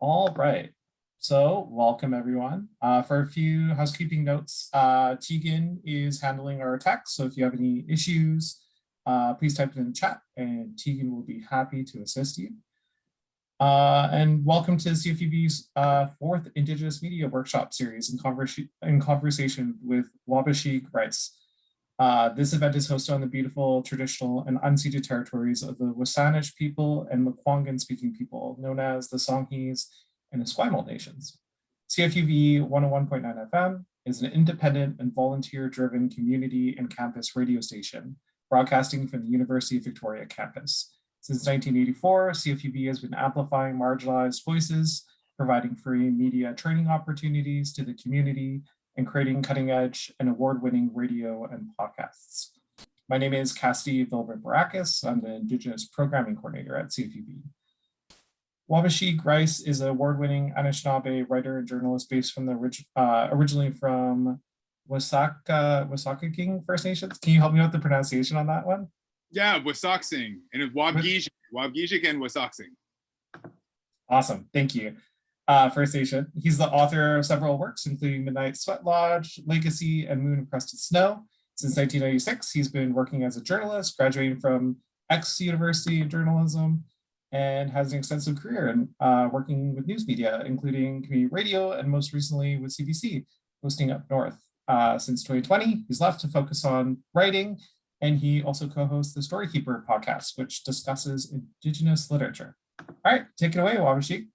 All right. So welcome everyone. For a few housekeeping notes, Tegan is handling our text. So if you have any issues, please type it in the chat and Tegan will be happy to assist you. And welcome to CFUV's fourth Indigenous Media Workshop series in conversation with Waubgeshig Rice. This event is hosted on the beautiful, traditional, and unceded territories of the WSÁNEĆ people and ʷəŋən-speaking people, known as the Songhees and Esquimalt nations. CFUV 101.9 FM is an independent and volunteer-driven community and campus radio station, broadcasting from the University of Victoria campus. Since 1984, CFUV has been amplifying marginalized voices, providing free media training opportunities to the community, and creating cutting-edge and award-winning radio and podcasts. My name is Cassidy Vilbert-Barakis. I'm the Indigenous Programming Coordinator at CFUV. Waubgeshig Rice is an award-winning Anishnaabe writer and journalist based from originally from Waubgeshig First Nations. Can you help me with the pronunciation on that one? Yeah, Waubgeshig, and it's Waubgeshig and Waubgeshig. Awesome, thank you. First Nation. He's the author of several works, including Midnight Sweat Lodge, Legacy, and Moon Encrusted Snow. Since 1996, he's been working as a journalist, graduating from X University of Journalism, and has an extensive career in working with news media, including community radio, and most recently with CBC, hosting Up North. Since 2020, he's left to focus on writing, and he also co-hosts the Storykeeper podcast, which discusses Indigenous literature. All right, take it away, Waubgeshig.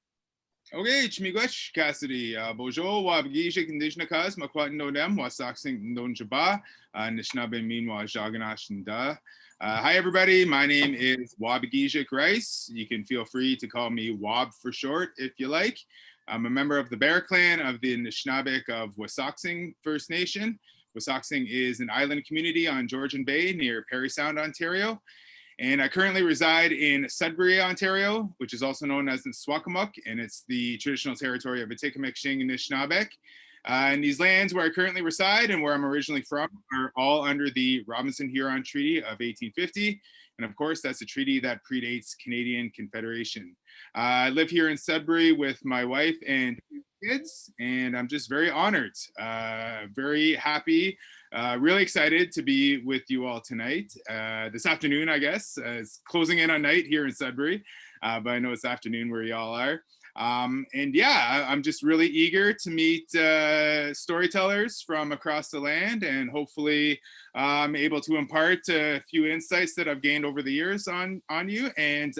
Okay, Chmiigwech, Cassidy. Bonjour, Waubgeshig Indigenous Makwat Nodem, Wasaksing Ndonjaba, Anishnaabe Meanwhile Jaganashinda. Hi, everybody. My name is Waubgeshig Rice. You can feel free to call me Wab for short if you like. I'm a member of the Bear Clan of the Anishnaabe of Wasaksing First Nation. Wasaksing is an island community on Georgian Bay near Parry Sound, Ontario. And I currently reside in Sudbury, Ontario, which is also known as the Swakamuk, and it's the traditional territory of Atikamekw and Anishnaabe. And these lands where I currently reside and where I'm originally from are all under the Robinson-Huron Treaty of 1850. And of course, that's a treaty that predates Canadian Confederation. I live here in Sudbury with my wife and two kids, and I'm just very honored, very happy, really excited to be with you all tonight. This afternoon, I guess. It's closing in on night here in Sudbury, but I know it's afternoon where y'all are. And yeah, I'm just really eager to meet storytellers from across the land, and hopefully I'm able to impart a few insights that I've gained over the years on you. And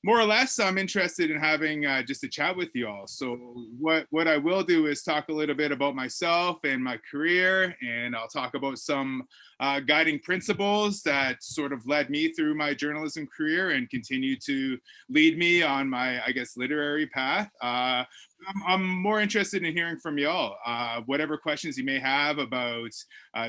more or less, I'm interested in having just a chat with you all. So what I will do is talk a little bit about myself and my career, and I'll talk about some guiding principles that sort of led me through my journalism career and continue to lead me on my, I guess, literary path. I'm more interested in hearing from y'all, whatever questions you may have about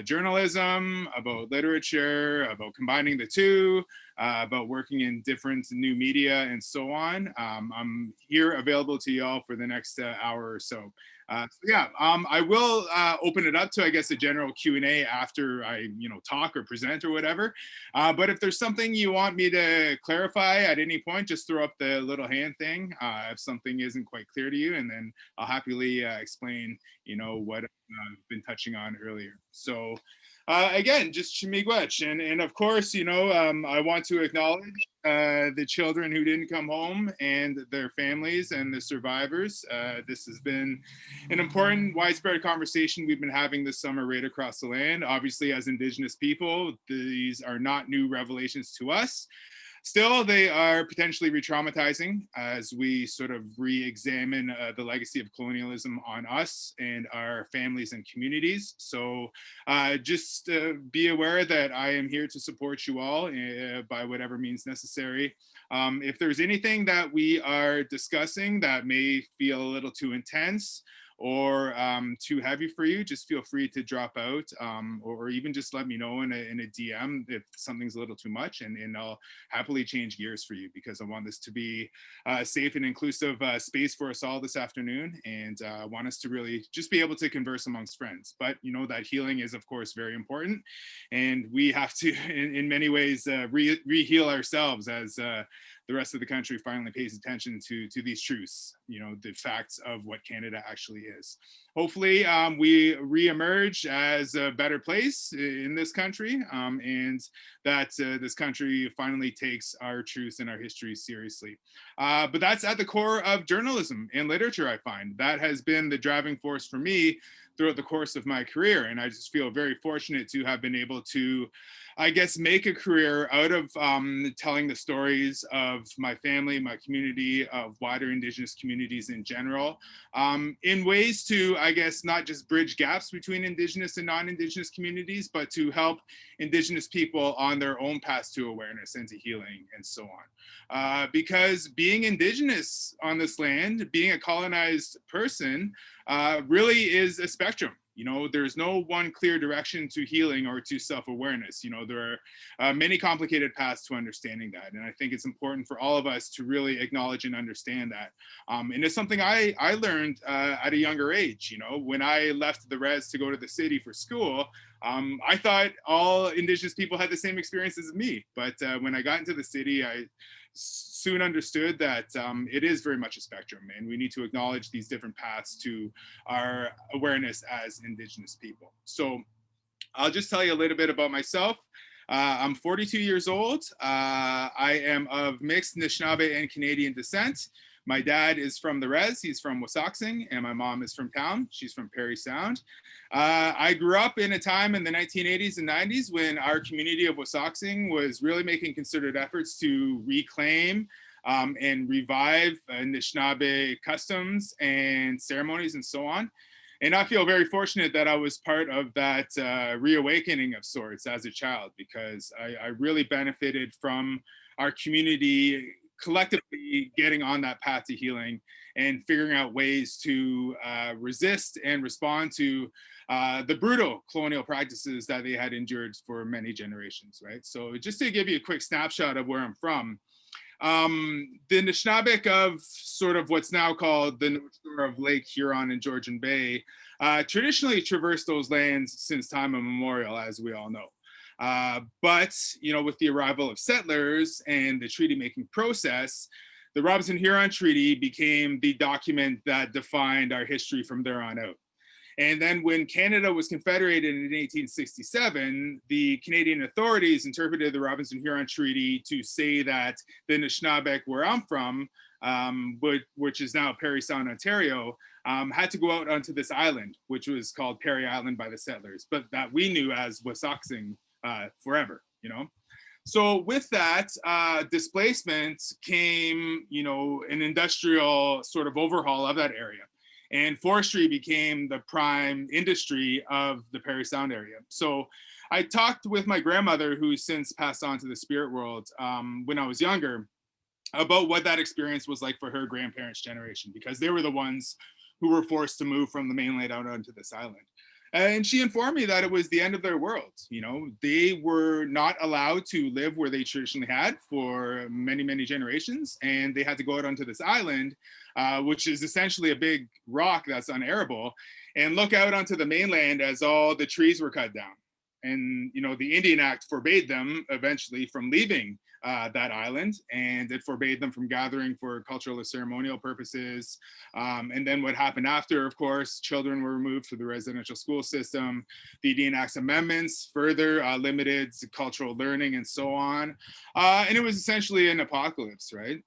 journalism, about literature, about combining the two, about working in different new media and so on. I'm here available to y'all for the next hour or so. I will open it up to, I guess, a general Q&A after I, talk or present or whatever. But if there's something you want me to clarify at any point, just throw up the little hand thing if something isn't quite clear to you, and then I'll happily explain, what I've been touching on earlier. So again, just Chmiigwech. And of course, I want to acknowledge the children who didn't come home and their families and the survivors. This has been an important, widespread conversation we've been having this summer right across the land. Obviously, as Indigenous people, these are not new revelations to us. Still, they are potentially re-traumatizing as we sort of re-examine the legacy of colonialism on us and our families and communities. So just be aware that I am here to support you all by whatever means necessary. If there's anything that we are discussing that may feel a little too intense or too heavy for you, just feel free to drop out or even just let me know in a DM if something's a little too much, and I'll happily change gears for you, because I want this to be a safe and inclusive space for us all this afternoon, and I want us to really just be able to converse amongst friends. But that healing is of course very important, and we have to in many ways re-heal ourselves as the rest of the country finally pays attention to these truths, you know, the facts of what Canada actually is. Hopefully we re-emerge as a better place in this country, and that this country finally takes our truths and our history seriously. But that's at the core of journalism and literature, I find. That has been the driving force for me throughout the course of my career. And I just feel very fortunate to have been able to, I guess, make a career out of telling the stories of my family, my community, of wider Indigenous communities in general, in ways to, I guess, not just bridge gaps between Indigenous and non-Indigenous communities, but to help Indigenous people on their own path to awareness and to healing and so on. Because being Indigenous on this land, being a colonized person, really is a spectrum. You know, there's no one clear direction to healing or to self-awareness. You know, there are many complicated paths to understanding that. And I think it's important for all of us to really acknowledge and understand that. And it's something I learned at a younger age. You know, when I left the res to go to the city for school, I thought all Indigenous people had the same experiences as me. But when I got into the city, I soon understood that it is very much a spectrum, and we need to acknowledge these different paths to our awareness as Indigenous people. So I'll just tell you a little bit about myself. I'm 42 years old. I am of mixed Anishnaabe and Canadian descent. My dad is from the res, he's from Waubgeshig, and my mom is from town, she's from Parry Sound. I grew up in a time in the 1980s and 90s when our community of Waubgeshig was really making concerted efforts to reclaim and revive Anishnaabe customs and ceremonies and so on. And I feel very fortunate that I was part of that reawakening of sorts as a child, because I really benefited from our community collectively getting on that path to healing and figuring out ways to resist and respond to the brutal colonial practices that they had endured for many generations, right? So just to give you a quick snapshot of where I'm from, the Anishinaabe of sort of what's now called the North Shore of Lake Huron and Georgian Bay traditionally traversed those lands since time immemorial, as we all know. But, you know, with the arrival of settlers and the treaty making process, the Robinson-Huron Treaty became the document that defined our history from there on out. And then when Canada was confederated in 1867, the Canadian authorities interpreted the Robinson-Huron Treaty to say that the Anishinaabe, where I'm from, which is now Parry Sound, Ontario, had to go out onto this island, which was called Parry Island by the settlers, but that we knew as Waubgeshig forever, you know? So with that displacement came, you know, an industrial sort of overhaul of that area. And forestry became the prime industry of the Parry Sound area. So I talked with my grandmother, who's since passed on to the spirit world, when I was younger, about what that experience was like for her grandparents' generation, because they were the ones who were forced to move from the mainland out onto this island. And she informed me that it was the end of their world. You know, they were not allowed to live where they traditionally had for many, many generations. And they had to go out onto this island, which is essentially a big rock that's unairable, and look out onto the mainland as all the trees were cut down. And, you know, the Indian Act forbade them eventually from leaving that island, and it forbade them from gathering for cultural or ceremonial purposes. And then what happened after, of course, children were removed from the residential school system. The Indian Act's amendments further limited cultural learning and so on. And it was essentially an apocalypse, right?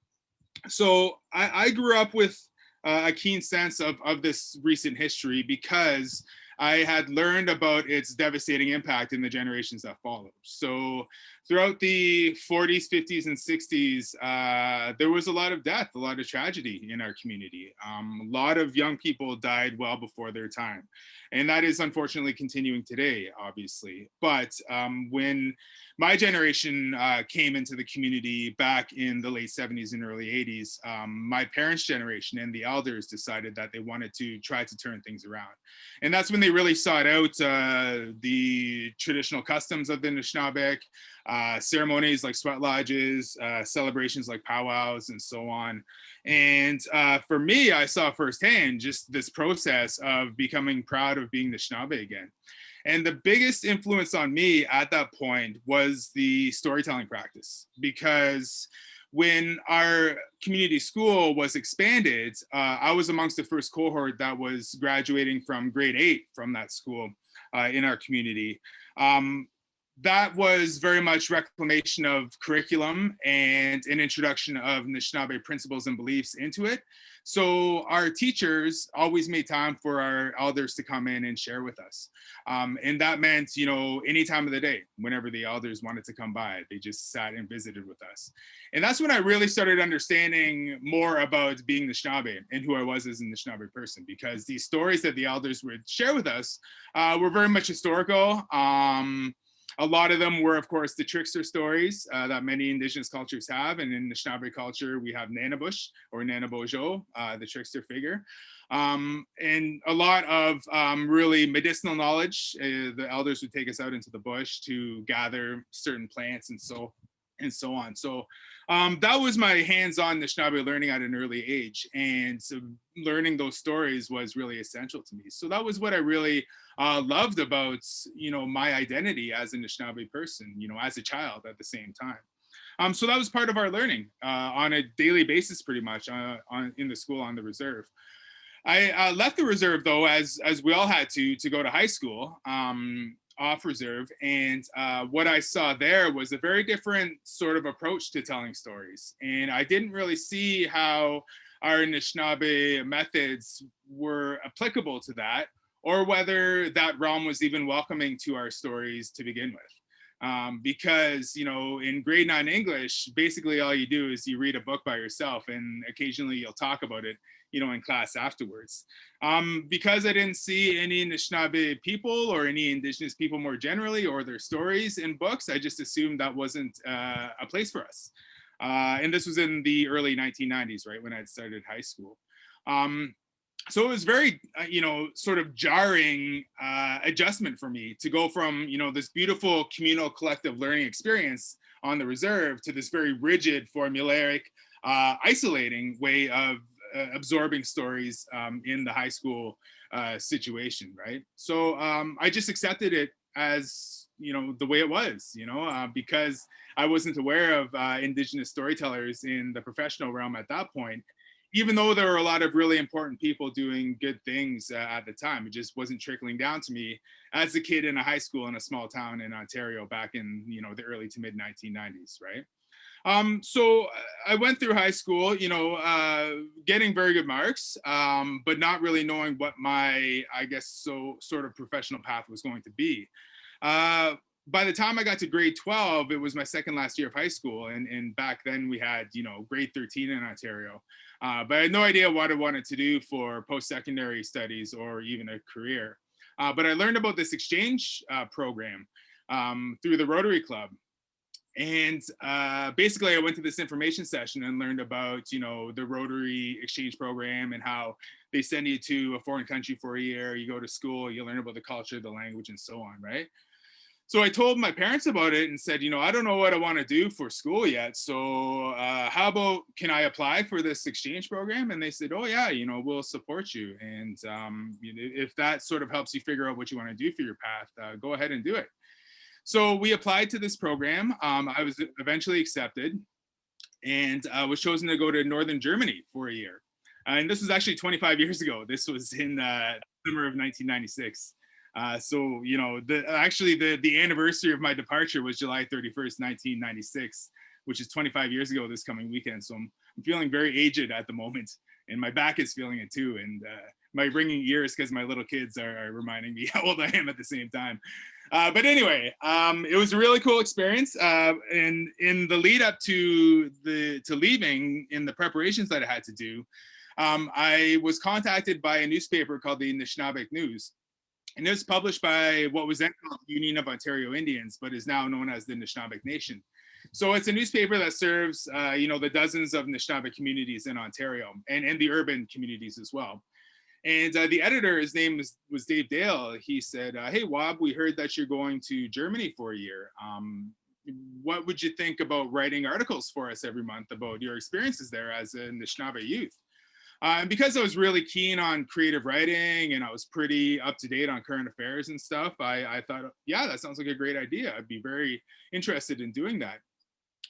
So I grew up with a keen sense of this recent history because I had learned about its devastating impact in the generations that followed. So throughout the 40s, 50s, and 60s, there was a lot of death, a lot of tragedy in our community. A lot of young people died well before their time. And that is unfortunately continuing today, obviously. But when my generation came into the community back in the late 70s and early 80s, my parents' generation and the elders decided that they wanted to try to turn things around. And that's when they really sought out the traditional customs of the Anishinaabe, ceremonies like sweat lodges, celebrations like powwows, and so on. And for me, I saw firsthand just this process of becoming proud of being Anishinaabe again. And the biggest influence on me at that point was the storytelling practice, because when our community school was expanded, I was amongst the first cohort that was graduating from grade 8 from that school in our community. That was very much reclamation of curriculum and an introduction of Anishinaabe principles and beliefs into it. So our teachers always made time for our elders to come in and share with us. And that meant, you know, any time of the day, whenever the elders wanted to come by, they just sat and visited with us. And that's when I really started understanding more about being Anishinaabe and who I was as an Anishinaabe person, because these stories that the elders would share with us were very much historical. A lot of them were, of course, the trickster stories that many Indigenous cultures have. And in Anishinaabe culture, we have Nanabush or Nanabojo, the trickster figure. And a lot of really medicinal knowledge. The elders would take us out into the bush to gather certain plants and so on. So that was my hands-on Anishinaabe learning at an early age. And so learning those stories was really essential to me. So that was what I really loved about, you know, my identity as an Anishinaabe person, you know, as a child at the same time. So that was part of our learning on a daily basis, pretty much in the school on the reserve. I left the reserve though, as we all had to go to high school off reserve. And what I saw there was a very different sort of approach to telling stories. And I didn't really see how our Anishinaabe methods were applicable to that, or whether that realm was even welcoming to our stories to begin with. Because, you know, in grade 9 English, basically all you do is you read a book by yourself, and occasionally you'll talk about it, you know, in class afterwards. Because I didn't see any Anishinaabe people or any Indigenous people more generally, or their stories in books, I just assumed that wasn't a place for us. And this was in the early 1990s, right, when I'd started high school. So it was very, you know, sort of jarring adjustment for me to go from, you know, this beautiful communal collective learning experience on the reserve to this very rigid, formulaic, isolating way of absorbing stories in the high school situation, right? So I just accepted it as, you know, the way it was, you know, because I wasn't aware of Indigenous storytellers in the professional realm at that point. Even though there were a lot of really important people doing good things at the time, it just wasn't trickling down to me as a kid in a high school in a small town in Ontario back in, you know, the early to mid 1990s, right? So I went through high school, you know, getting very good marks, but not really knowing what my, I guess, sort of professional path was going to be. By the time I got to grade 12, it was my second last year of high school. And back then we had, you know, grade 13 in Ontario. But I had no idea what I wanted to do for post-secondary studies or even a career. But I learned about this exchange program through the Rotary Club. And basically I went to this information session and learned about, you know, the Rotary exchange program and how they send you to a foreign country for a year, you go to school, you learn about the culture, the language, and so on, right? So I told my parents about it and said, you know, I don't know what I want to do for school yet. So how about, can I apply for this exchange program? And they said, oh yeah, you know, we'll support you. And if that sort of helps you figure out what you want to do for your path, go ahead and do it. So we applied to this program. I was eventually accepted and was chosen to go to Northern Germany for a year. And this was actually 25 years ago. This was in summer of 1996. So, you know, the anniversary of my departure was July 31st, 1996, which is 25 years ago this coming weekend. So I'm feeling very aged at the moment, and my back is feeling it too. And my ringing ears, because my little kids are reminding me how old I am at the same time. But anyway, it was a really cool experience. And in the lead up to leaving, in the preparations that I had to do, I was contacted by a newspaper called the Anishnaabe News. And it was published by what was then called the Union of Ontario Indians, but is now known as the Anishinaabe Nation. So it's a newspaper that serves, you know, the dozens of Anishinaabe communities in Ontario and the urban communities as well. And the editor, his name was Dave Dale. He said, hey, Wob, we heard that you're going to Germany for a year. What would you think about writing articles for us every month about your experiences there as a Anishinaabe youth? And because I was really keen on creative writing and I was pretty up to date on current affairs and stuff, I thought, yeah, that sounds like a great idea. I'd be very interested in doing that.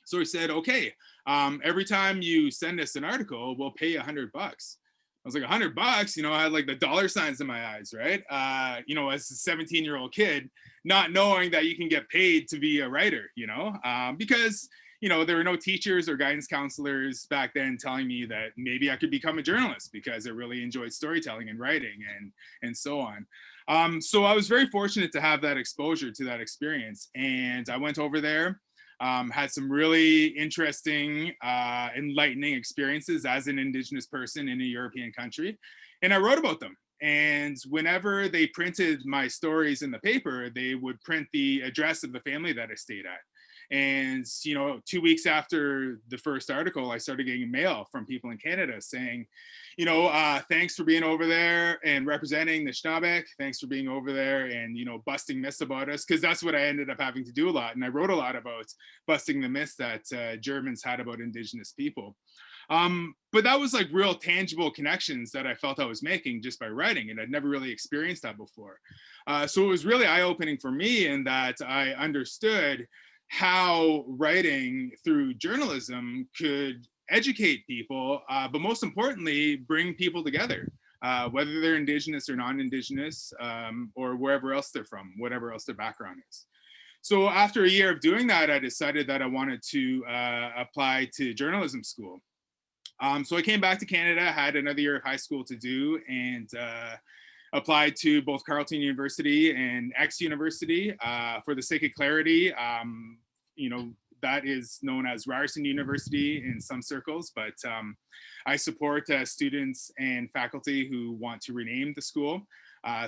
So he said, okay, every time you send us an article, we'll pay $100. I was like, $100, you know, I had like the dollar signs in my eyes, right? You know, as a 17-year-old kid, not knowing that you can get paid to be a writer, you know, because, you know, there were no teachers or guidance counselors back then telling me that maybe I could become a journalist because I really enjoyed storytelling and writing and so on. So I was very fortunate to have that exposure to that experience. And I went over there, had some really interesting, enlightening experiences as an Indigenous person in a European country. And I wrote about them. And whenever they printed my stories in the paper, they would print the address of the family that I stayed at. And, you know, 2 weeks after the first article, I started getting mail from people in Canada saying, you know, thanks for being over there and representing the Anishnaabe. Thanks for being over there and, you know, busting myths about us, because that's what I ended up having to do a lot. And I wrote a lot about busting the myths that Germans had about Indigenous people. But that was like real tangible connections that I felt I was making just by writing, and I'd never really experienced that before. So it was really eye-opening for me in that I understood how writing through journalism could educate people, but most importantly, bring people together, whether they're Indigenous or non-Indigenous, or wherever else they're from, whatever else their background is. So after a year of doing that, I decided that I wanted to apply to journalism school. So I came back to Canada, had another year of high school to do, and applied to both Carleton University and X University. For the sake of clarity, you know, that is known as Ryerson University in some circles, but I support students and faculty who want to rename the school.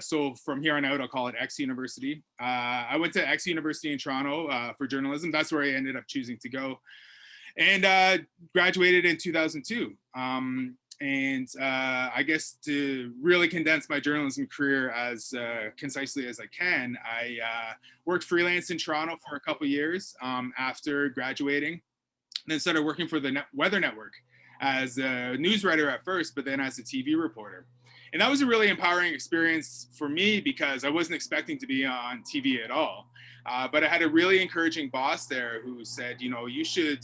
So from here on out, I'll call it X University. I went to X University in Toronto for journalism. That's where I ended up choosing to go, and graduated in 2002. And I guess to really condense my journalism career as concisely as I can, I worked freelance in Toronto for a couple years after graduating, then started working for the Weather Network as a news writer at first, but then as a TV reporter. And that was a really empowering experience for me because I wasn't expecting to be on TV at all. But I had a really encouraging boss there who said, you know, you should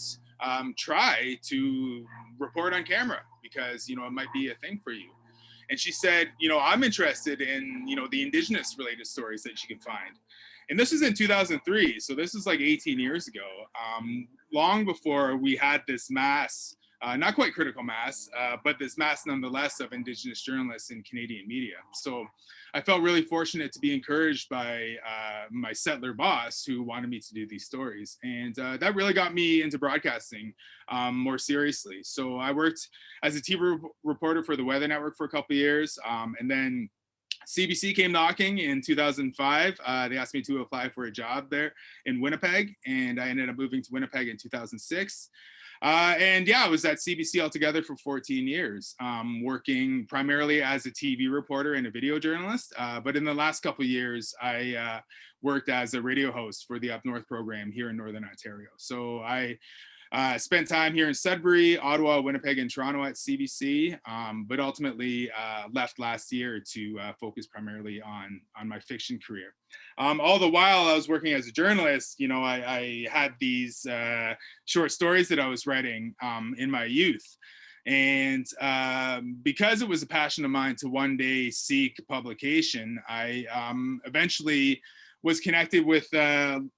try to report on camera because, you know, it might be a thing for you. And she said, you know, I'm interested in, you know, the Indigenous related stories that you can find. And this was in 2003. So this is like 18 years ago, long before we had this mass, not quite critical mass, but this mass nonetheless of Indigenous journalists in Canadian media. So I felt really fortunate to be encouraged by my settler boss who wanted me to do these stories. And that really got me into broadcasting more seriously. So I worked as a TV reporter for the Weather Network for a couple of years. And then CBC came knocking in 2005. They asked me to apply for a job there in Winnipeg. And I ended up moving to Winnipeg in 2006. And yeah, I was at CBC altogether for 14 years, working primarily as a TV reporter and a video journalist. But in the last couple of years, I worked as a radio host for the Up North program here in Northern Ontario. So I spent time here in Sudbury, Ottawa, Winnipeg, and Toronto at CBC, but ultimately left last year to focus primarily on my fiction career. All the while I was working as a journalist, you know, I had these short stories that I was writing in my youth. And because it was a passion of mine to one day seek publication, I eventually was connected with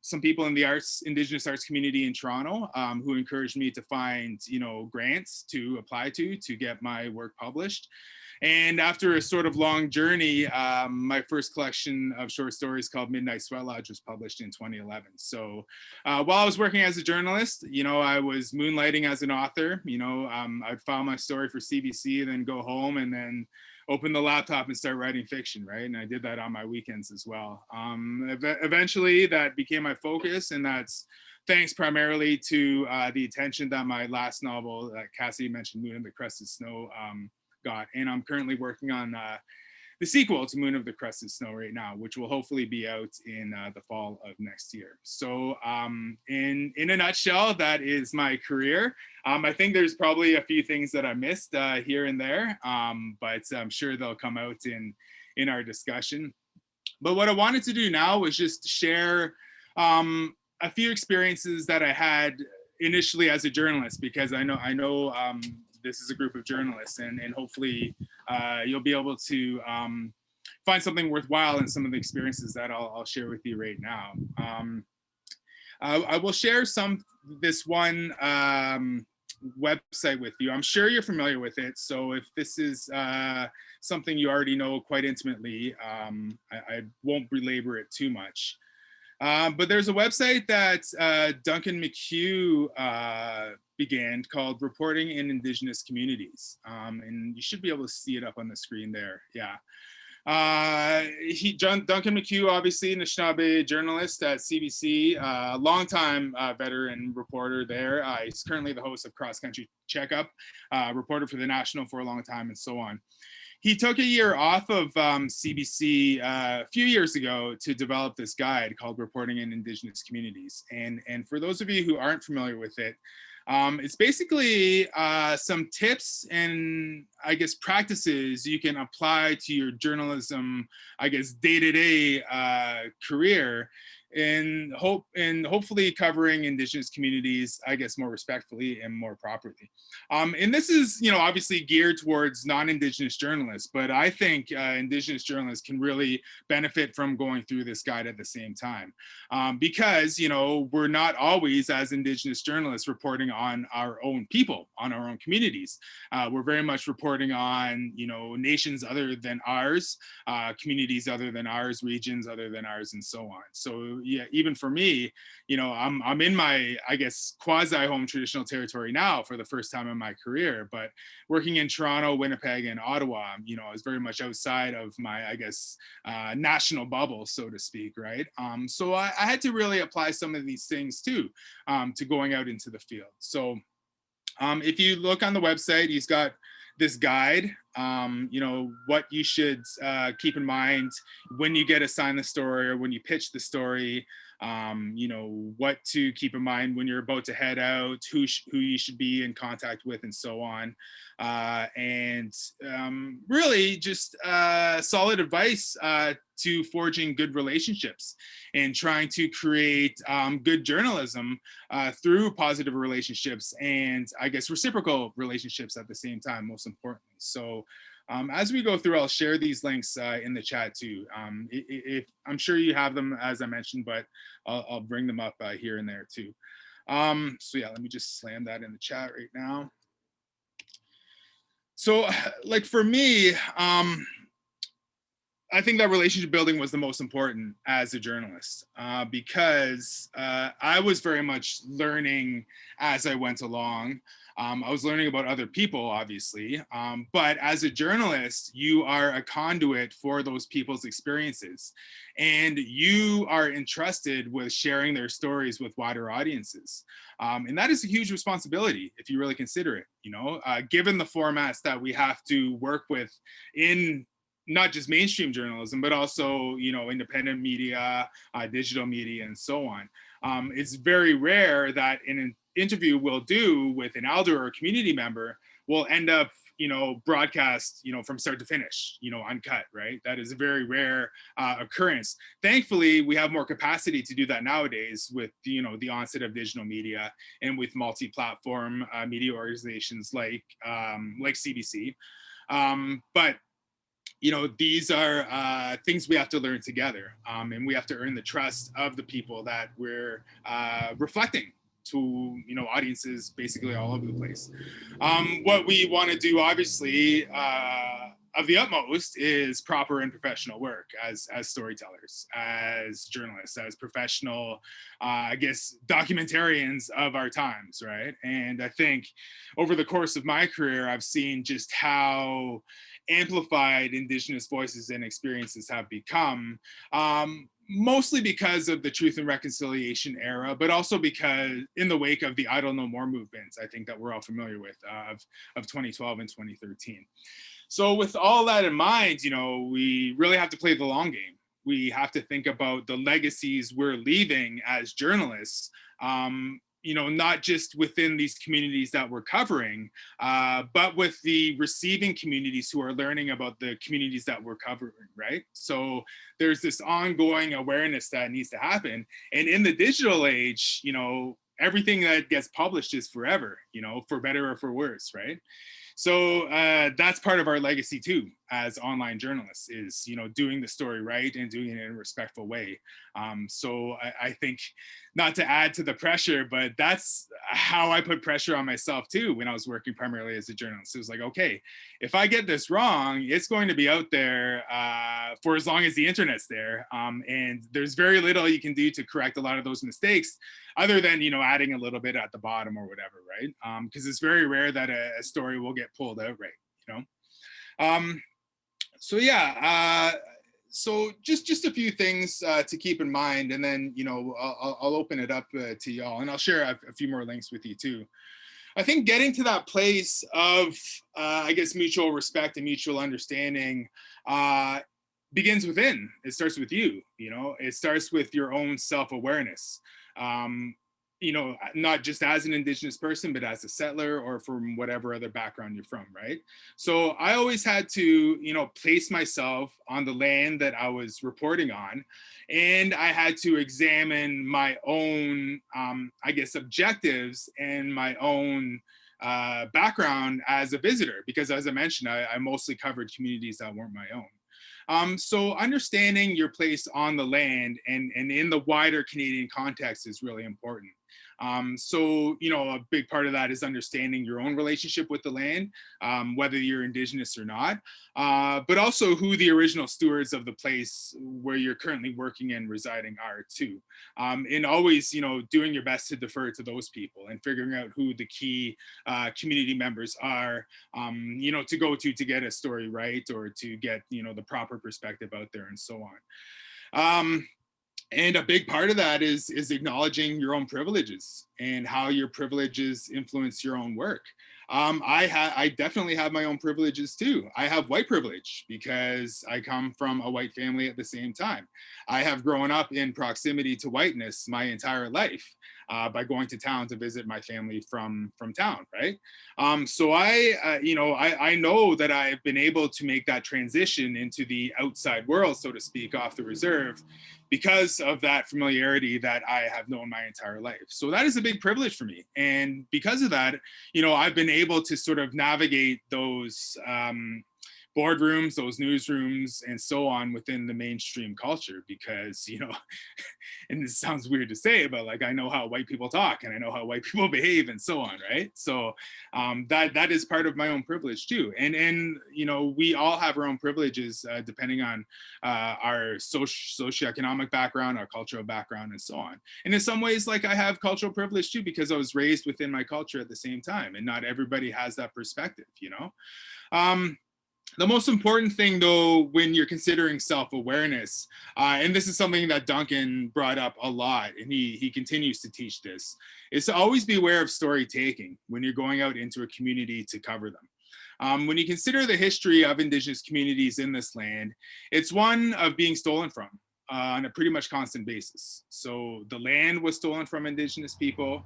some people in the Indigenous arts community in Toronto who encouraged me to find, you know, grants to apply to get my work published. And after a sort of long journey, my first collection of short stories called Midnight Sweat Lodge was published in 2011. So while I was working as a journalist, you know, I was moonlighting as an author. You know, I'd file my story for CBC, then go home and then open the laptop and start writing fiction, right? And I did that on my weekends as well. Eventually that became my focus, and that's thanks primarily to the attention that my last novel that Cassidy mentioned, Moon of the Crusted Snow, got. And I'm currently working on the sequel to Moon of the Crusted Snow right now, which will hopefully be out in the fall of next year. So in a nutshell, that is my career. I think there's probably a few things that I missed here and there, but I'm sure they'll come out in our discussion. But what I wanted to do now was just share a few experiences that I had initially as a journalist, because I know this is a group of journalists, and hopefully you'll be able to find something worthwhile in some of the experiences that I'll share with you right now. I will share this one website with you. I'm sure you're familiar with it, so if this is something you already know quite intimately, I won't belabor it too much. But there's a website that Duncan McHugh began called Reporting in Indigenous Communities. And you should be able to see it up on the screen there. Yeah. Duncan McHugh, obviously, Anishnaabe journalist at CBC, longtime veteran reporter there. He's currently the host of Cross Country Checkup, reporter for The National for a long time, and so on. He took a year off of CBC a few years ago to develop this guide called Reporting in Indigenous Communities. And for those of you who aren't familiar with it, it's basically some tips and, I guess, practices you can apply to your journalism, I guess, day-to-day career, and hopefully covering Indigenous communities, I guess, more respectfully and more properly. And this is, obviously geared towards non-Indigenous journalists, but I think Indigenous journalists can really benefit from going through this guide at the same time, because, we're not always, as Indigenous journalists, reporting on our own people, on our own communities. We're very much reporting on, nations other than ours, communities other than ours, regions other than ours, and so on. So yeah, even for me, I'm in my, I guess, quasi-home traditional territory now for the first time in my career, but working in Toronto, Winnipeg, and Ottawa, I was very much outside of my, I guess, national bubble, so to speak, right? So I had to really apply some of these things too, to going out into the field. So if you look on the website, he's got this guide, what you should keep in mind when you get assigned the story or when you pitch the story, what to keep in mind when you're about to head out, who you should be in contact with, and so on. And really just solid advice to forging good relationships and trying to create good journalism through positive relationships and, I guess, reciprocal relationships at the same time, most importantly. So as we go through, I'll share these links in the chat too. If I'm sure you have them, as I mentioned, but I'll bring them up here and there too. So yeah, let me just slam that in the chat right now. So like for me, I think that relationship building was the most important as a journalist, because I was very much learning as I went along. I was learning about other people, obviously, but as a journalist, you are a conduit for those people's experiences, and you are entrusted with sharing their stories with wider audiences. And that is a huge responsibility if you really consider it, given the formats that we have to work with in not just mainstream journalism, but also, independent media, digital media, and so on. It's very rare that in an interview we'll do with an elder or a community member will end up, broadcast, from start to finish, uncut, right? That is a very rare occurrence. Thankfully, we have more capacity to do that nowadays with, the onset of digital media and with multi-platform media organizations like CBC. But these are things we have to learn together, and we have to earn the trust of the people that we're reflecting to, audiences basically all over the place. What we want to do, obviously, of the utmost is proper and professional work as storytellers, as journalists, as professional, I guess, documentarians of our times, right? And I think over the course of my career, I've seen just how amplified Indigenous voices and experiences have become, mostly because of the Truth and Reconciliation era, but also because in the wake of the Idle No More movements, I think that we're all familiar with, of 2012 and 2013. So with all that in mind, we really have to play the long game. We have to think about the legacies we're leaving as journalists, not just within these communities that we're covering, but with the receiving communities who are learning about the communities that we're covering, right? So there's this ongoing awareness that needs to happen. And in the digital age, everything that gets published is forever, you know, for better or for worse, right? So that's part of our legacy too, as online journalists, is, you know, doing the story right and doing it in a respectful way. So I think, not to add to the pressure, but that's how I put pressure on myself too when I was working primarily as a journalist. It was like, okay, if I get this wrong, it's going to be out there for as long as the internet's there. And there's very little you can do to correct a lot of those mistakes, other than, you know, adding a little bit at the bottom or whatever, right? Because it's very rare that a story will get pulled outright, you know? So yeah, so just a few things to keep in mind, and then, you know, I'll open it up to y'all, and I'll share a few more links with you too. I think getting to that place of, I guess, mutual respect and mutual understanding begins within. It starts with you, you know, it starts with your own self-awareness. You know, not just as an Indigenous person, but as a settler or from whatever other background you're from, right? So I always had to, you know, place myself on the land that I was reporting on, and I had to examine my own, I guess, objectives and my own background as a visitor, because as I mentioned, I mostly covered communities that weren't my own. So understanding your place on the land and in the wider Canadian context is really important. So, you know, a big part of that is understanding your own relationship with the land, whether you're Indigenous or not, but also who the original stewards of the place where you're currently working and residing are too. And always, you know, doing your best to defer to those people and figuring out who the key community members are, you know, to go to get a story right, or to get, you know, the proper perspective out there and so on. And a big part of that is acknowledging your own privileges and how your privileges influence your own work. I definitely have my own privileges too. I have white privilege because I come from a white family at the same time. I have grown up in proximity to whiteness my entire life by going to town to visit my family from town, right? So you know, I know that I've been able to make that transition into the outside world, so to speak, off the reserve, because of that familiarity that I have known my entire life. So that is a big privilege for me. And because of that, you know, I've been able to sort of navigate those boardrooms, those newsrooms, and so on within the mainstream culture, because, you know, and this sounds weird to say, but like, I know how white people talk and I know how white people behave and so on, right? So that is part of my own privilege too. And you know, we all have our own privileges depending on our socioeconomic background, our cultural background, and so on. And in some ways, like, I have cultural privilege too, because I was raised within my culture at the same time, and not everybody has that perspective, you know? The most important thing, though, when you're considering self-awareness, and this is something that Duncan brought up a lot, and he continues to teach this, is to always be aware of story taking when you're going out into a community to cover them. When you consider the history of Indigenous communities in this land, it's one of being stolen from on a pretty much constant basis. So the land was stolen from Indigenous people.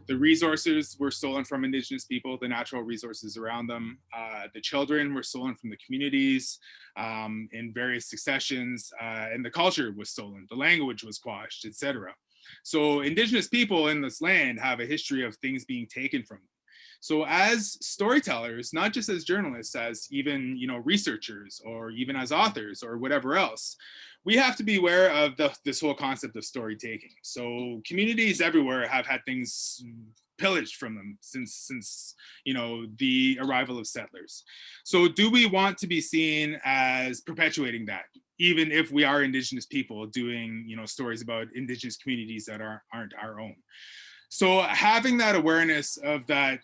The resources were stolen from Indigenous people, the natural resources around them. The children were stolen from the communities in various successions, and the culture was stolen. The language was quashed, etc. So Indigenous people in this land have a history of things being taken from them. So as storytellers, not just as journalists, as even, you know, researchers, or even as authors or whatever else, we have to be aware of this whole concept of story taking. So communities everywhere have had things pillaged from them since you know, the arrival of settlers. So do we want to be seen as perpetuating that, even if we are Indigenous people doing, you know, stories about Indigenous communities that aren't our own? So having that awareness of that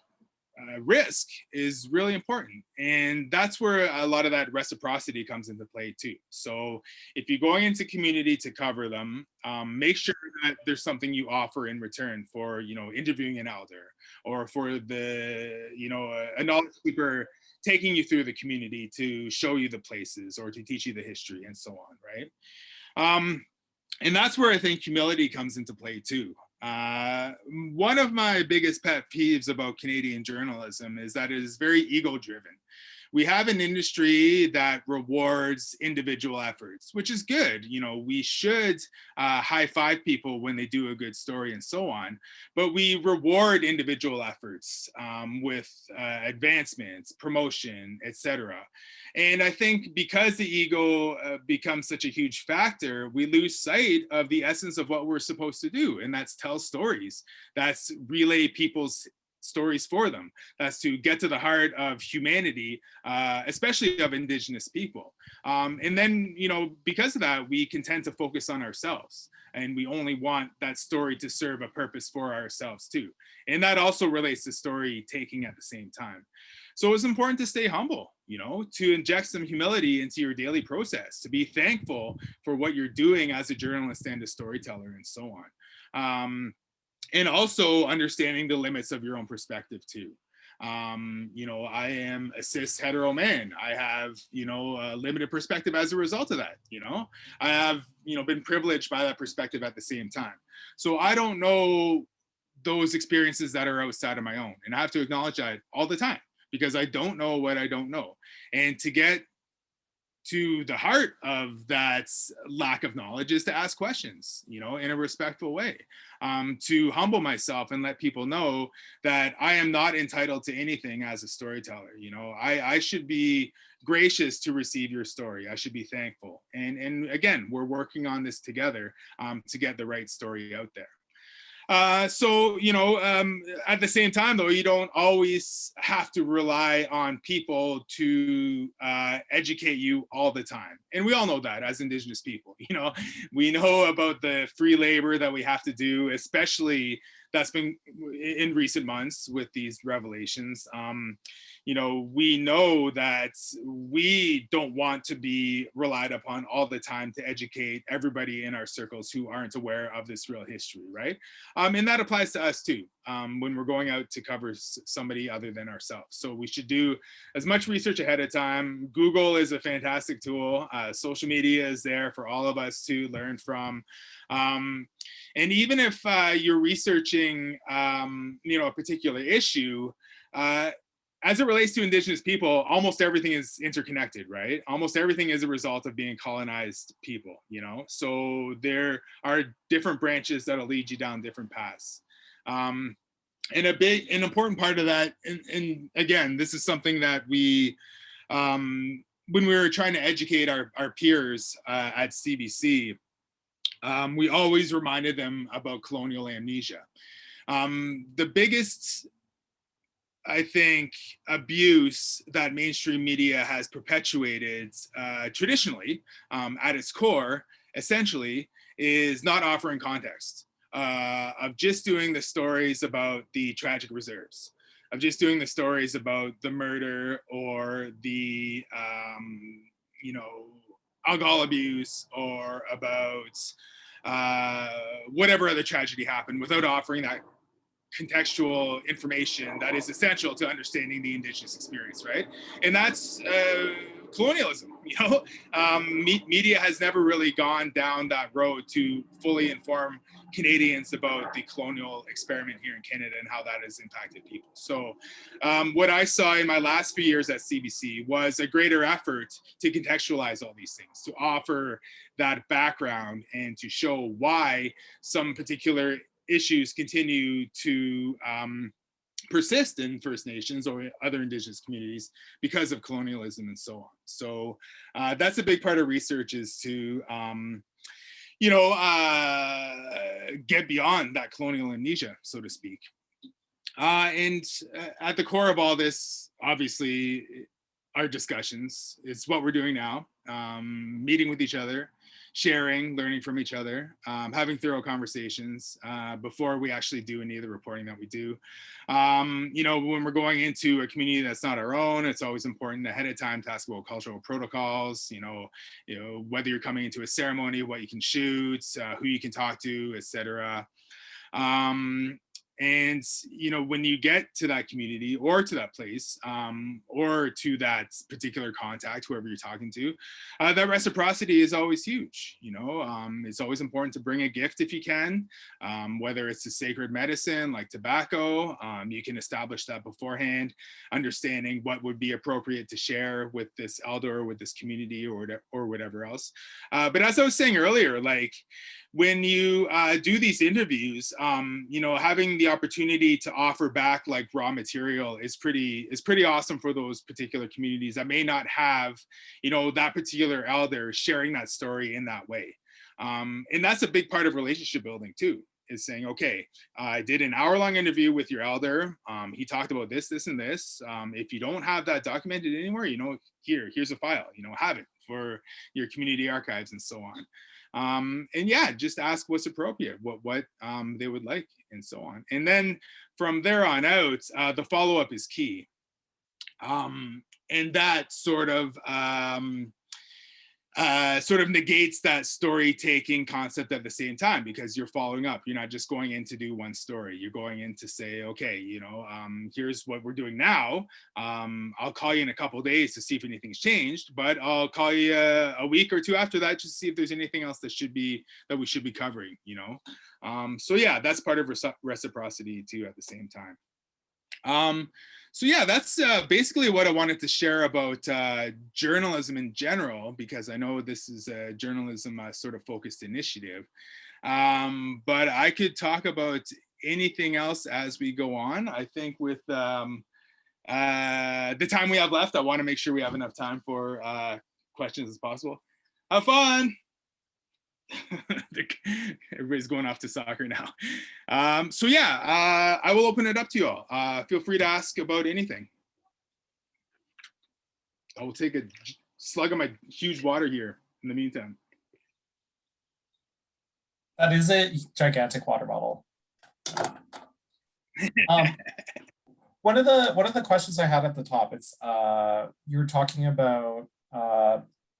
risk is really important, and that's where a lot of that reciprocity comes into play too. So if you're going into community to cover them, make sure that there's something you offer in return for, you know, interviewing an elder, or for the, you know, a knowledge keeper taking you through the community to show you the places or to teach you the history and so on, right? And that's where I think humility comes into play too. One of my biggest pet peeves about Canadian journalism is that it is very ego-driven. we have an industry that rewards individual efforts, which is good. You know, we should high five people when they do a good story and so on, but we reward individual efforts with advancements, promotion, etc. And I think because the ego becomes such a huge factor, we lose sight of the essence of what we're supposed to do, and that's tell stories. That's relay people's stories for them. That's to get to the heart of humanity, especially of Indigenous people. And then, you know, because of that, we can tend to focus on ourselves, and we only want that story to serve a purpose for ourselves too. And that also relates to story taking at the same time. So it's important to stay humble, you know, to inject some humility into your daily process, to be thankful for what you're doing as a journalist and a storyteller and so on. And also understanding the limits of your own perspective too. You know, I am a cis hetero man. I have, you know, a limited perspective as a result of that. You know, I have, you know, been privileged by that perspective at the same time. So I don't know those experiences that are outside of my own. And I have to acknowledge that all the time, because I don't know what I don't know. And to get to the heart of that lack of knowledge is to ask questions, you know, in a respectful way, to humble myself and let people know that I am not entitled to anything as a storyteller. You know, I should be gracious to receive your story. I should be thankful. And again, we're working on this together to get the right story out there. So, you know, at the same time, though, you don't always have to rely on people to educate you all the time. And we all know that as Indigenous people, you know, we know about the free labor that we have to do, especially that's been in recent months with these revelations. You know, we know that we don't want to be relied upon all the time to educate everybody in our circles who aren't aware of this real history, right? And that applies to us too, when we're going out to cover somebody other than ourselves. So we should do as much research ahead of time. Google is a fantastic tool. Social media is there for all of us to learn from. And even if you're researching, you know, a particular issue, as it relates to Indigenous people, almost everything is interconnected, right? Almost everything is a result of being colonized people, you know? So there are different branches that'll lead you down different paths. And an important part of that, and again, this is something that we, when we were trying to educate our peers at CBC, we always reminded them about colonial amnesia. The biggest, I think, abuse that mainstream media has perpetuated traditionally at its core, essentially, is not offering context, of just doing the stories about the tragic reserves, of just doing the stories about the murder or the, you know, alcohol abuse, or about whatever other tragedy happened, without offering that contextual information that is essential to understanding the Indigenous experience, right? And that's colonialism, you know? Media has never really gone down that road to fully inform Canadians about the colonial experiment here in Canada and how that has impacted people. So what I saw in my last few years at CBC was a greater effort to contextualize all these things, to offer that background and to show why some particular issues continue to persist in First Nations or other Indigenous communities because of colonialism and so on. So that's a big part of research, is to, you know, get beyond that colonial amnesia, so to speak. And at the core of all this, obviously, are discussions. It's what we're doing now, meeting with each other, sharing, learning from each other, having thorough conversations before we actually do any of the reporting that we do. You know, when we're going into a community that's not our own, it's always important ahead of time to ask about cultural protocols, you know, whether you're coming into a ceremony, what you can shoot, who you can talk to, etc. And, you know, when you get to that community or to that place or to that particular contact, whoever you're talking to, that reciprocity is always huge. You know, it's always important to bring a gift if you can, whether it's a sacred medicine like tobacco. You can establish that beforehand, understanding what would be appropriate to share with this elder or with this community or whatever else. But as I was saying earlier, like when you do these interviews, you know, having the opportunity to offer back like raw material is pretty awesome for those particular communities that may not have, you know, that particular elder sharing that story in that way. And that's a big part of relationship building too, is saying, okay, I did an hour-long interview with your elder. He talked about this, this, and this. If you don't have that documented anywhere, you know, here's a file, you know, have it for your community archives and so on. And yeah, just ask what's appropriate, what they would like and so on. And then from there on out, the follow-up is key. And that sort of negates that story-taking concept at the same time, because you're following up. You're not just going in to do one story. You're going in to say, okay, you know, here's what we're doing now. I'll call you in a couple of days to see if anything's changed, but I'll call you a week or two after that just to see if there's anything else that we should be covering, you know? So yeah, that's part of reciprocity too at the same time. So yeah, that's basically what I wanted to share about journalism in general, because I know this is a journalism sort of focused initiative. But I could talk about anything else as we go on. I think with the time we have left, I want to make sure we have enough time for questions as possible. Have fun. Everybody's going off to soccer now. So yeah, I will open it up to you all. Feel free to ask about anything. I will take a slug of my huge water here in the meantime. That is a gigantic water bottle. One of the questions I had at the top, it's you were talking about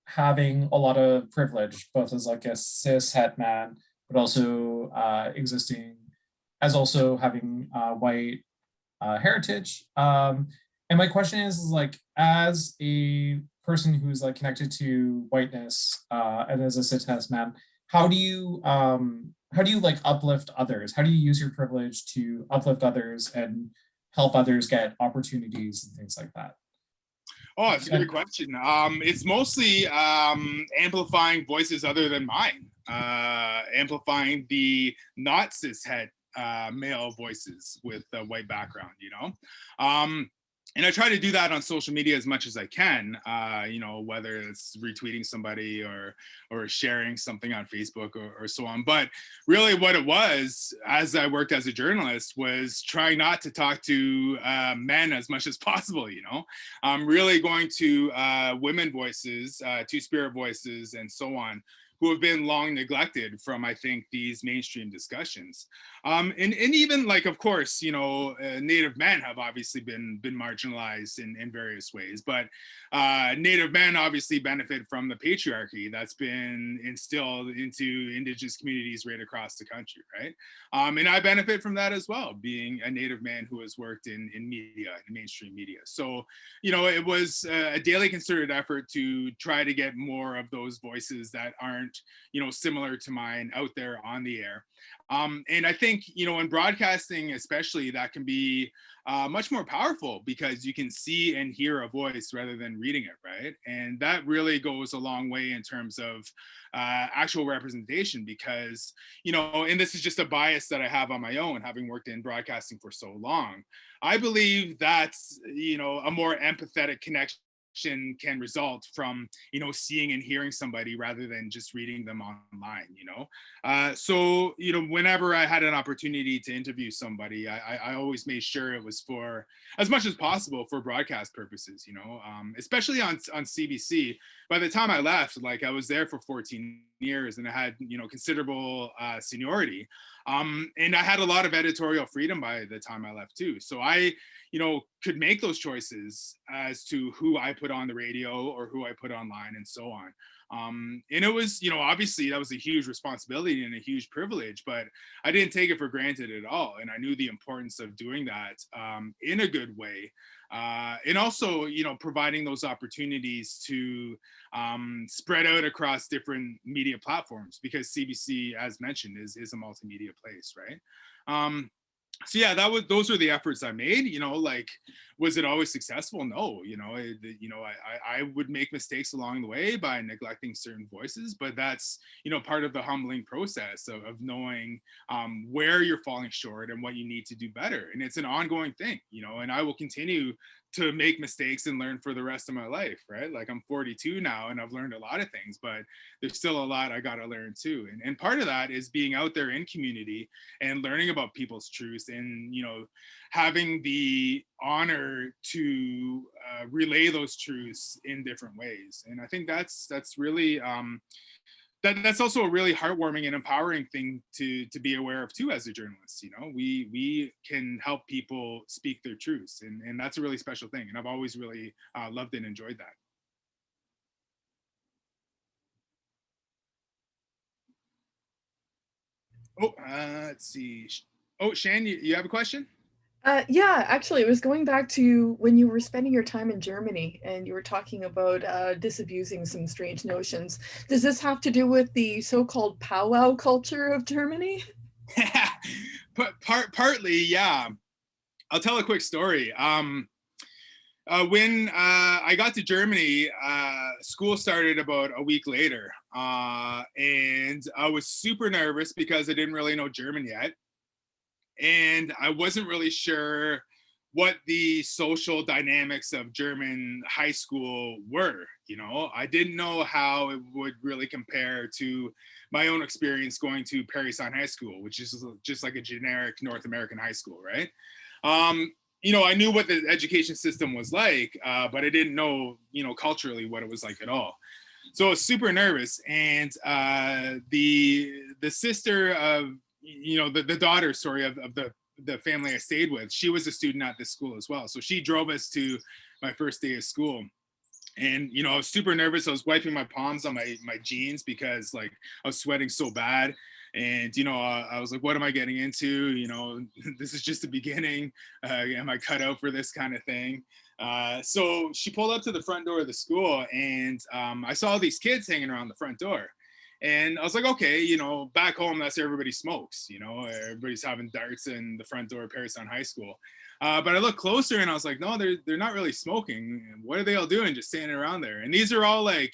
having a lot of privilege, both as like a cis het man, but also existing as also having white heritage. And my question is like, as a person who's like connected to whiteness and as a cis het man, how do you like uplift others? How do you use your privilege to uplift others and help others get opportunities and things like that? Oh, it's a good question. It's mostly amplifying voices other than mine, amplifying the not cishet male voices with a white background, you know? And I try to do that on social media as much as I can, you know, whether it's retweeting somebody or sharing something on Facebook or so on. But really what it was, as I worked as a journalist, was trying not to talk to men as much as possible, you know? I'm really going to women voices, two-spirit voices, and so on, who have been long neglected from, I think, these mainstream discussions. And even like, of course, you know, Native men have obviously been marginalized in various ways, but Native men obviously benefit from the patriarchy that's been instilled into Indigenous communities right across the country, right? And I benefit from that as well, being a Native man who has worked in media, in mainstream media. So, you know, it was a daily concerted effort to try to get more of those voices that aren't, you know, similar to mine out there on the air. And I think, you know, in broadcasting especially, that can be much more powerful because you can see and hear a voice rather than reading it, right? And that really goes a long way in terms of actual representation, because, you know, and this is just a bias that I have on my own, having worked in broadcasting for so long. I believe that's, you know, a more empathetic connection can result from, you know, seeing and hearing somebody rather than just reading them online, you know? So, you know, whenever I had an opportunity to interview somebody, I always made sure it was for, as much as possible, for broadcast purposes, you know, especially on CBC. By the time I left, like I was there for 14 years and I had, you know, considerable seniority. And I had a lot of editorial freedom by the time I left too. So I could make those choices as to who I put on the radio or who I put online and so on. And it was, obviously that was a huge responsibility and a huge privilege, but I didn't take it for granted at all. And I knew the importance of doing that in a good way. And also, providing those opportunities to spread out across different media platforms, because CBC, as mentioned, is a multimedia place, right? So yeah, those were the efforts I made. Like, was it always successful? No. I would make mistakes along the way by neglecting certain voices, but that's part of the humbling process of knowing where you're falling short and what you need to do better. And it's an ongoing thing, and I will continue to make mistakes and learn for the rest of my life, right? Like, I'm 42 now and I've learned a lot of things, but there's still a lot I got to learn too. And part of that is being out there in community and learning about people's truths, and having the honor to relay those truths in different ways. And I think that's really that's also a really heartwarming and empowering thing to be aware of too as a journalist. We can help people speak their truths, and that's a really special thing. And I've always really loved and enjoyed that. Oh, let's see. Oh, Shan, you have a question? Yeah, actually, it was going back to when you were spending your time in Germany and you were talking about disabusing some strange notions. Does this have to do with the so-called powwow culture of Germany? Partly, yeah. I'll tell a quick story. When I got to Germany, school started about a week later, and I was super nervous because I didn't really know German yet. And I wasn't really sure what the social dynamics of German high school were. I didn't know how it would really compare to my own experience going to Paris-on High School, which is just like a generic North American high school, right? I knew what the education system was like, but I didn't know, culturally what it was like at all. So I was super nervous. And the sister of, the daughter, sorry, of the family I stayed with, she was a student at this school as well. So she drove us to my first day of school. And, I was super nervous. I was wiping my palms on my jeans because, like, I was sweating so bad. And, I was like, what am I getting into? This is just the beginning. Am I cut out for this kind of thing? So she pulled up to the front door of the school, and I saw these kids hanging around the front door. And I was like, okay, back home, that's everybody smokes, everybody's having darts in the front door of Paris-on High School. But I looked closer and I was like, no, they're not really smoking. What are they all doing just standing around there? And these are all like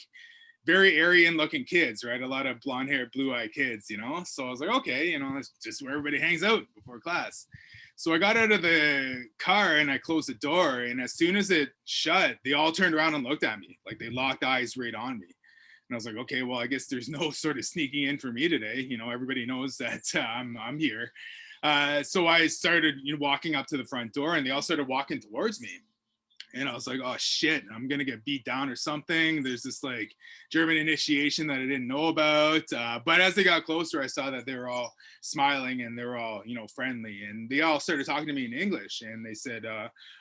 very Aryan looking kids, right? A lot of blonde haired, blue eyed kids, So I was like, okay, that's just where everybody hangs out before class. So I got out of the car and I closed the door. And as soon as it shut, they all turned around and looked at me. Like, they locked eyes right on me. And I was like, okay, well, I guess there's no sort of sneaking in for me today. Everybody knows that I'm here. So I started walking up to the front door, and they all started walking towards me. And I was like, oh shit, I'm gonna get beat down or something. There's this like German initiation that I didn't know about. But as they got closer, I saw that they were all smiling and they were all, friendly. And they all started talking to me in English. And they said,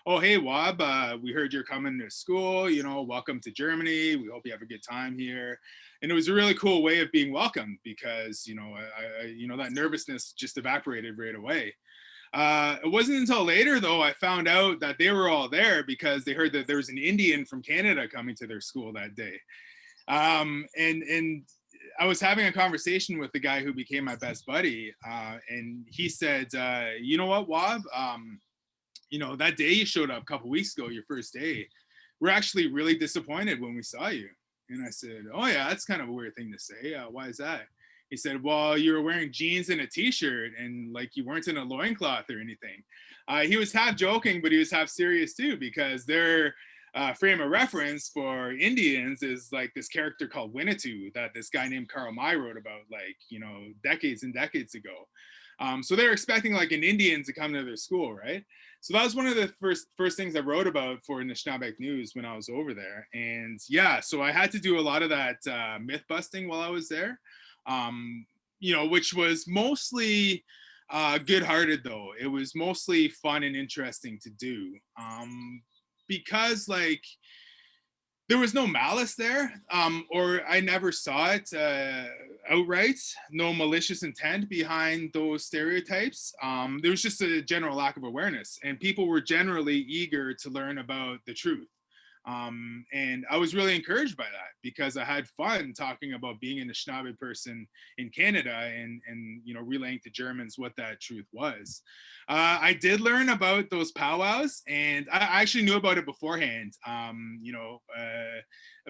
oh, hey, Wab, we heard you're coming to school, welcome to Germany. We hope you have a good time here. And it was a really cool way of being welcomed because, that nervousness just evaporated right away. It wasn't until later, though, I found out that they were all there because they heard that there was an Indian from Canada coming to their school that day. And I was having a conversation with the guy who became my best buddy, and he said, you know what, Wab, that day you showed up a couple weeks ago, your first day, we're actually really disappointed when we saw you. And I said, oh yeah, that's kind of a weird thing to say. Why is that? He said, well, you were wearing jeans and a t-shirt and like you weren't in a loincloth or anything. He was half joking, but he was half serious too, because their frame of reference for Indians is like this character called Winnetou that this guy named Karl May wrote about like, decades and decades ago. So they're expecting like an Indian to come to their school, right? So that was one of the first things I wrote about for Anishnaabe News when I was over there. And yeah, so I had to do a lot of that myth busting while I was there. Which was mostly good-hearted though. It was mostly fun and interesting to do, because like there was no malice there, or I never saw it outright, no malicious intent behind those stereotypes. There was just a general lack of awareness, and people were generally eager to learn about the truth. And I was really encouraged by that because I had fun talking about being an Anishnaabe person in Canada and you know, relaying to Germans what that truth was. I did learn about those powwows, and I actually knew about it beforehand. You know,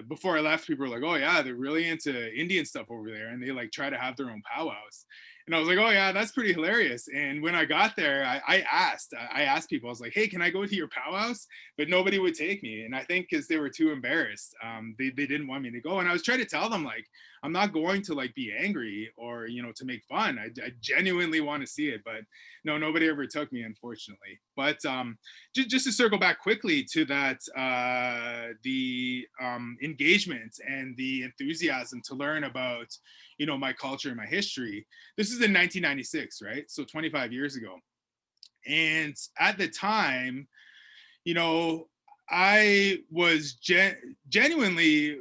before I left, people were like, oh yeah, they're really into Indian stuff over there, and they like try to have their own powwows. And I was like, oh yeah, that's pretty hilarious. And when I got there, I asked people, I was like, hey, can I go to your powwows? But nobody would take me. And I think because they were too embarrassed, they didn't want me to go. And I was trying to tell them, like, I'm not going to like be angry or, you know, to make fun. I genuinely want to see it, but no, nobody ever took me, unfortunately. But just to circle back quickly to that, the engagement and the enthusiasm to learn about, you know, my culture and my history. This is in 1996, right? So 25 years ago. And at the time, you know, I was genuinely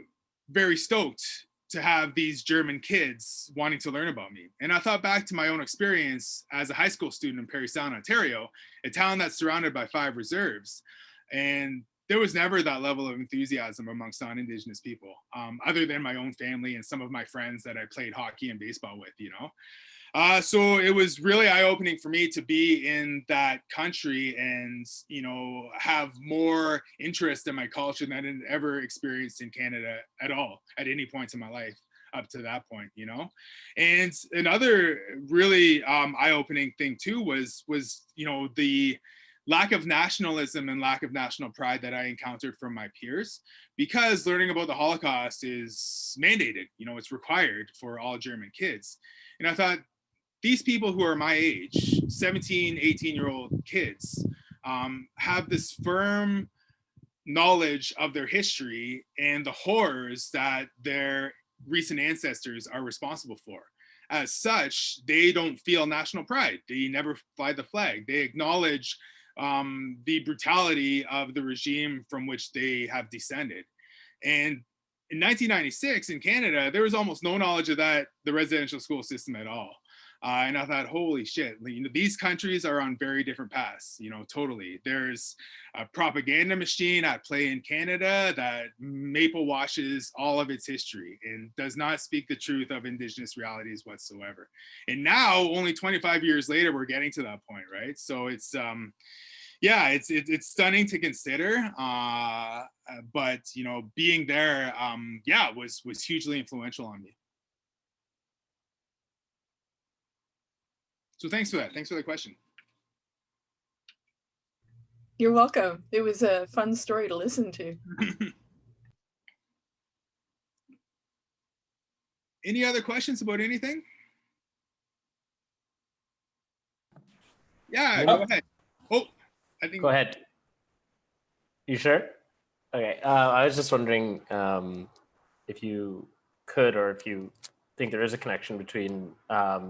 very stoked to have these German kids wanting to learn about me. And I thought back to my own experience as a high school student in Parry Sound, Ontario, a town that's surrounded by 5 reserves. And there was never that level of enthusiasm amongst non-Indigenous people, other than my own family and some of my friends that I played hockey and baseball with, you know. So it was really eye-opening for me to be in that country and, you know, have more interest in my culture than I had ever experienced in Canada at all, at any point in my life up to that point, you know. And another really eye-opening thing too was, you know, the lack of nationalism and lack of national pride that I encountered from my peers, because learning about the Holocaust is mandated, you know, it's required for all German kids. And I thought, these people who are my age, 17, 18-year-old kids, have this firm knowledge of their history and the horrors that their recent ancestors are responsible for. As such, they don't feel national pride. They never fly the flag. They acknowledge the brutality of the regime from which they have descended. And in 1996 in Canada, there was almost no knowledge of that, the residential school system at all. And I thought, holy shit, you know, these countries are on very different paths, you know, totally. There's a propaganda machine at play in Canada that maple washes all of its history and does not speak the truth of Indigenous realities whatsoever. And now, only 25 years later, we're getting to that point, right? So it's, yeah, it's stunning to consider, but, you know, being there, yeah, was hugely influential on me. So thanks for that. Thanks for the question. You're welcome. It was a fun story to listen to. Any other questions about anything? Yeah, go ahead. Oh, I think. Go ahead. You sure? Okay. I was just wondering if you could, or if you think there is a connection between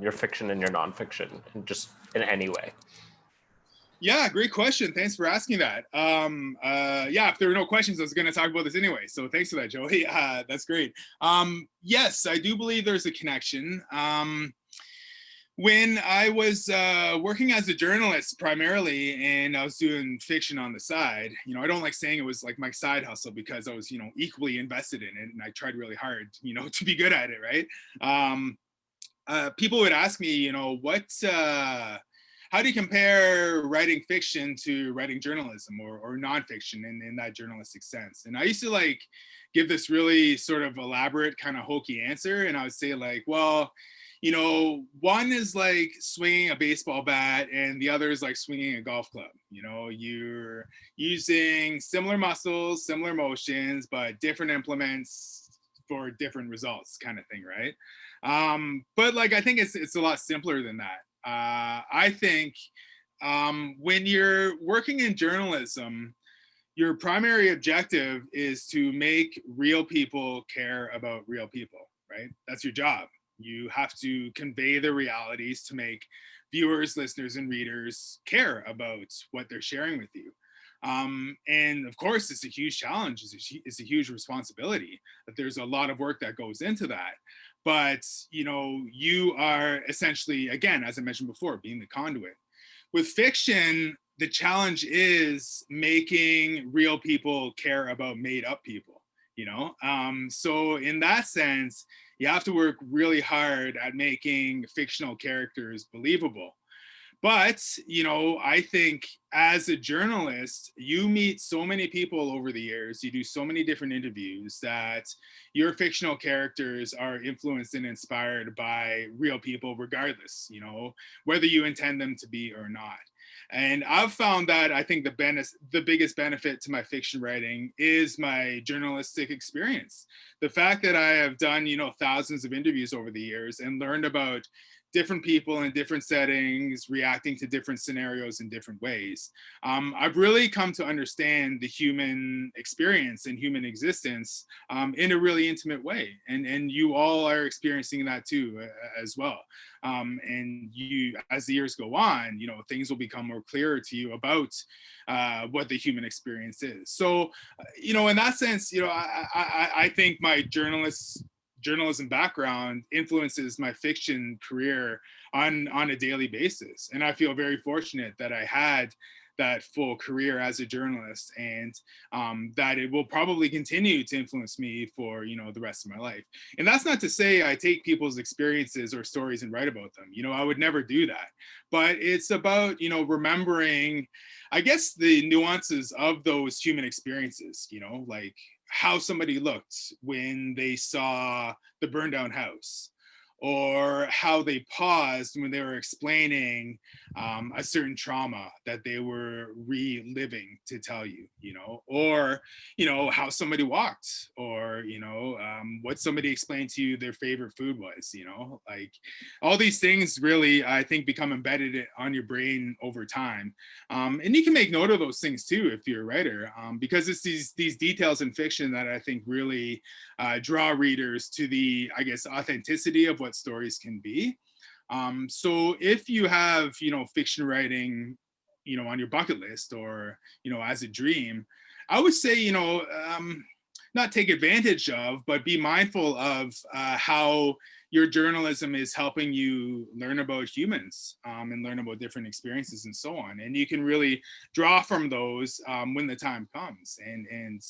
your fiction and your nonfiction, and just in any way. Yeah, great question. Thanks for asking that. Yeah, if there were no questions, I was going to talk about this anyway. So thanks for that, Joey. That's great. Yes, I do believe there's a connection. When I was working as a journalist primarily, and I was doing fiction on the side, you know, I don't like saying it was like my side hustle because I was, you know, equally invested in it, and I tried really hard, you know, to be good at it, right? People would ask me, you know, how do you compare writing fiction to writing journalism or nonfiction in that journalistic sense? And I used to like give this really sort of elaborate kind of hokey answer, and I would say like, well, you know, one is like swinging a baseball bat and the other is like swinging a golf club. You know, you're using similar muscles, similar motions, but different implements for different results, kind of thing, right? But like, I think it's a lot simpler than that. I think when you're working in journalism, your primary objective is to make real people care about real people, right? That's your job. You have to convey the realities to make viewers, listeners, and readers care about what they're sharing with you. And of course, it's a huge challenge. It's a huge responsibility. That there's a lot of work that goes into that. But, you know, you are essentially, again, as I mentioned before, being the conduit. With fiction, the challenge is making real people care about made up people, you know? So in that sense, you have to work really hard at making fictional characters believable. But, you know, I think as a journalist, you meet so many people over the years, you do so many different interviews that your fictional characters are influenced and inspired by real people regardless, you know, whether you intend them to be or not. And I've found that I think the biggest benefit to my fiction writing is my journalistic experience. The fact that I have done, you know, thousands of interviews over the years and learned about different people in different settings, reacting to different scenarios in different ways. I've really come to understand the human experience and human existence in a really intimate way. And you all are experiencing that too, as well. And you, as the years go on, you know, things will become more clearer to you about what the human experience is. So, you know, in that sense, you know, I think my journalism background influences my fiction career on a daily basis. And I feel very fortunate that I had that full career as a journalist, and that it will probably continue to influence me for, you know, the rest of my life. And that's not to say I take people's experiences or stories and write about them. You know, I would never do that. But it's about, you know, remembering, I guess, the nuances of those human experiences, you know, like how somebody looked when they saw the burned down house, or how they paused when they were explaining a certain trauma that they were reliving to tell you, you know, or, you know, how somebody walked, or, you know, what somebody explained to you their favorite food was, you know, like all these things really, I think, become embedded on your brain over time. And you can make note of those things too, if you're a writer, because it's these details in fiction that I think really draw readers to the, I guess, authenticity of what stories can be. So if you have, you know, fiction writing, you know, on your bucket list, or, you know, as a dream, I would say, you know, not take advantage of, but be mindful of how your journalism is helping you learn about humans, and learn about different experiences and so on. And you can really draw from those when the time comes. And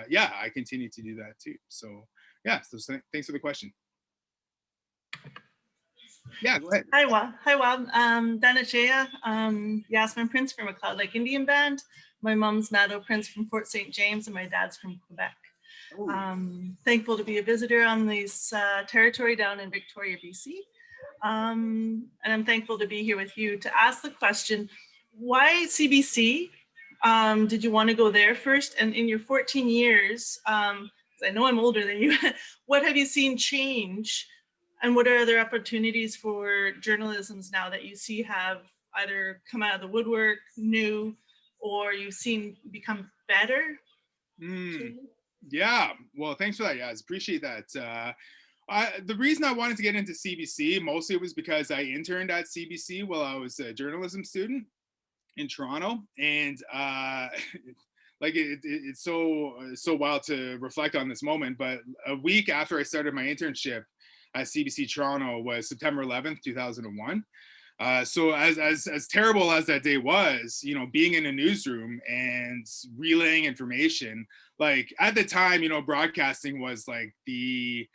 yeah, I continue to do that too. So yeah, so thanks for the question. Yeah, go ahead. Hi, Wab. Danajaya, Yasmin Prince from a Cloud Lake Indian Band. My mom's Mado Prince from Fort St. James, and my dad's from Quebec. Thankful to be a visitor on this territory down in Victoria, BC. And I'm thankful to be here with you to ask the question, why CBC? Did you want to go there first? And in your 14 years, I know I'm older than you, what have you seen change? And what are other opportunities for journalisms now that you see have either come out of the woodwork, new, or you've seen become better? Yeah, well, thanks for that, guys. Appreciate that. The reason I wanted to get into CBC, mostly was because I interned at CBC while I was a journalism student in Toronto. And like it's so wild to reflect on this moment, but a week after I started my internship at CBC Toronto was September 11th, 2001. So as terrible as that day was, you know, being in a newsroom and relaying information, like at the time, you know, broadcasting was like the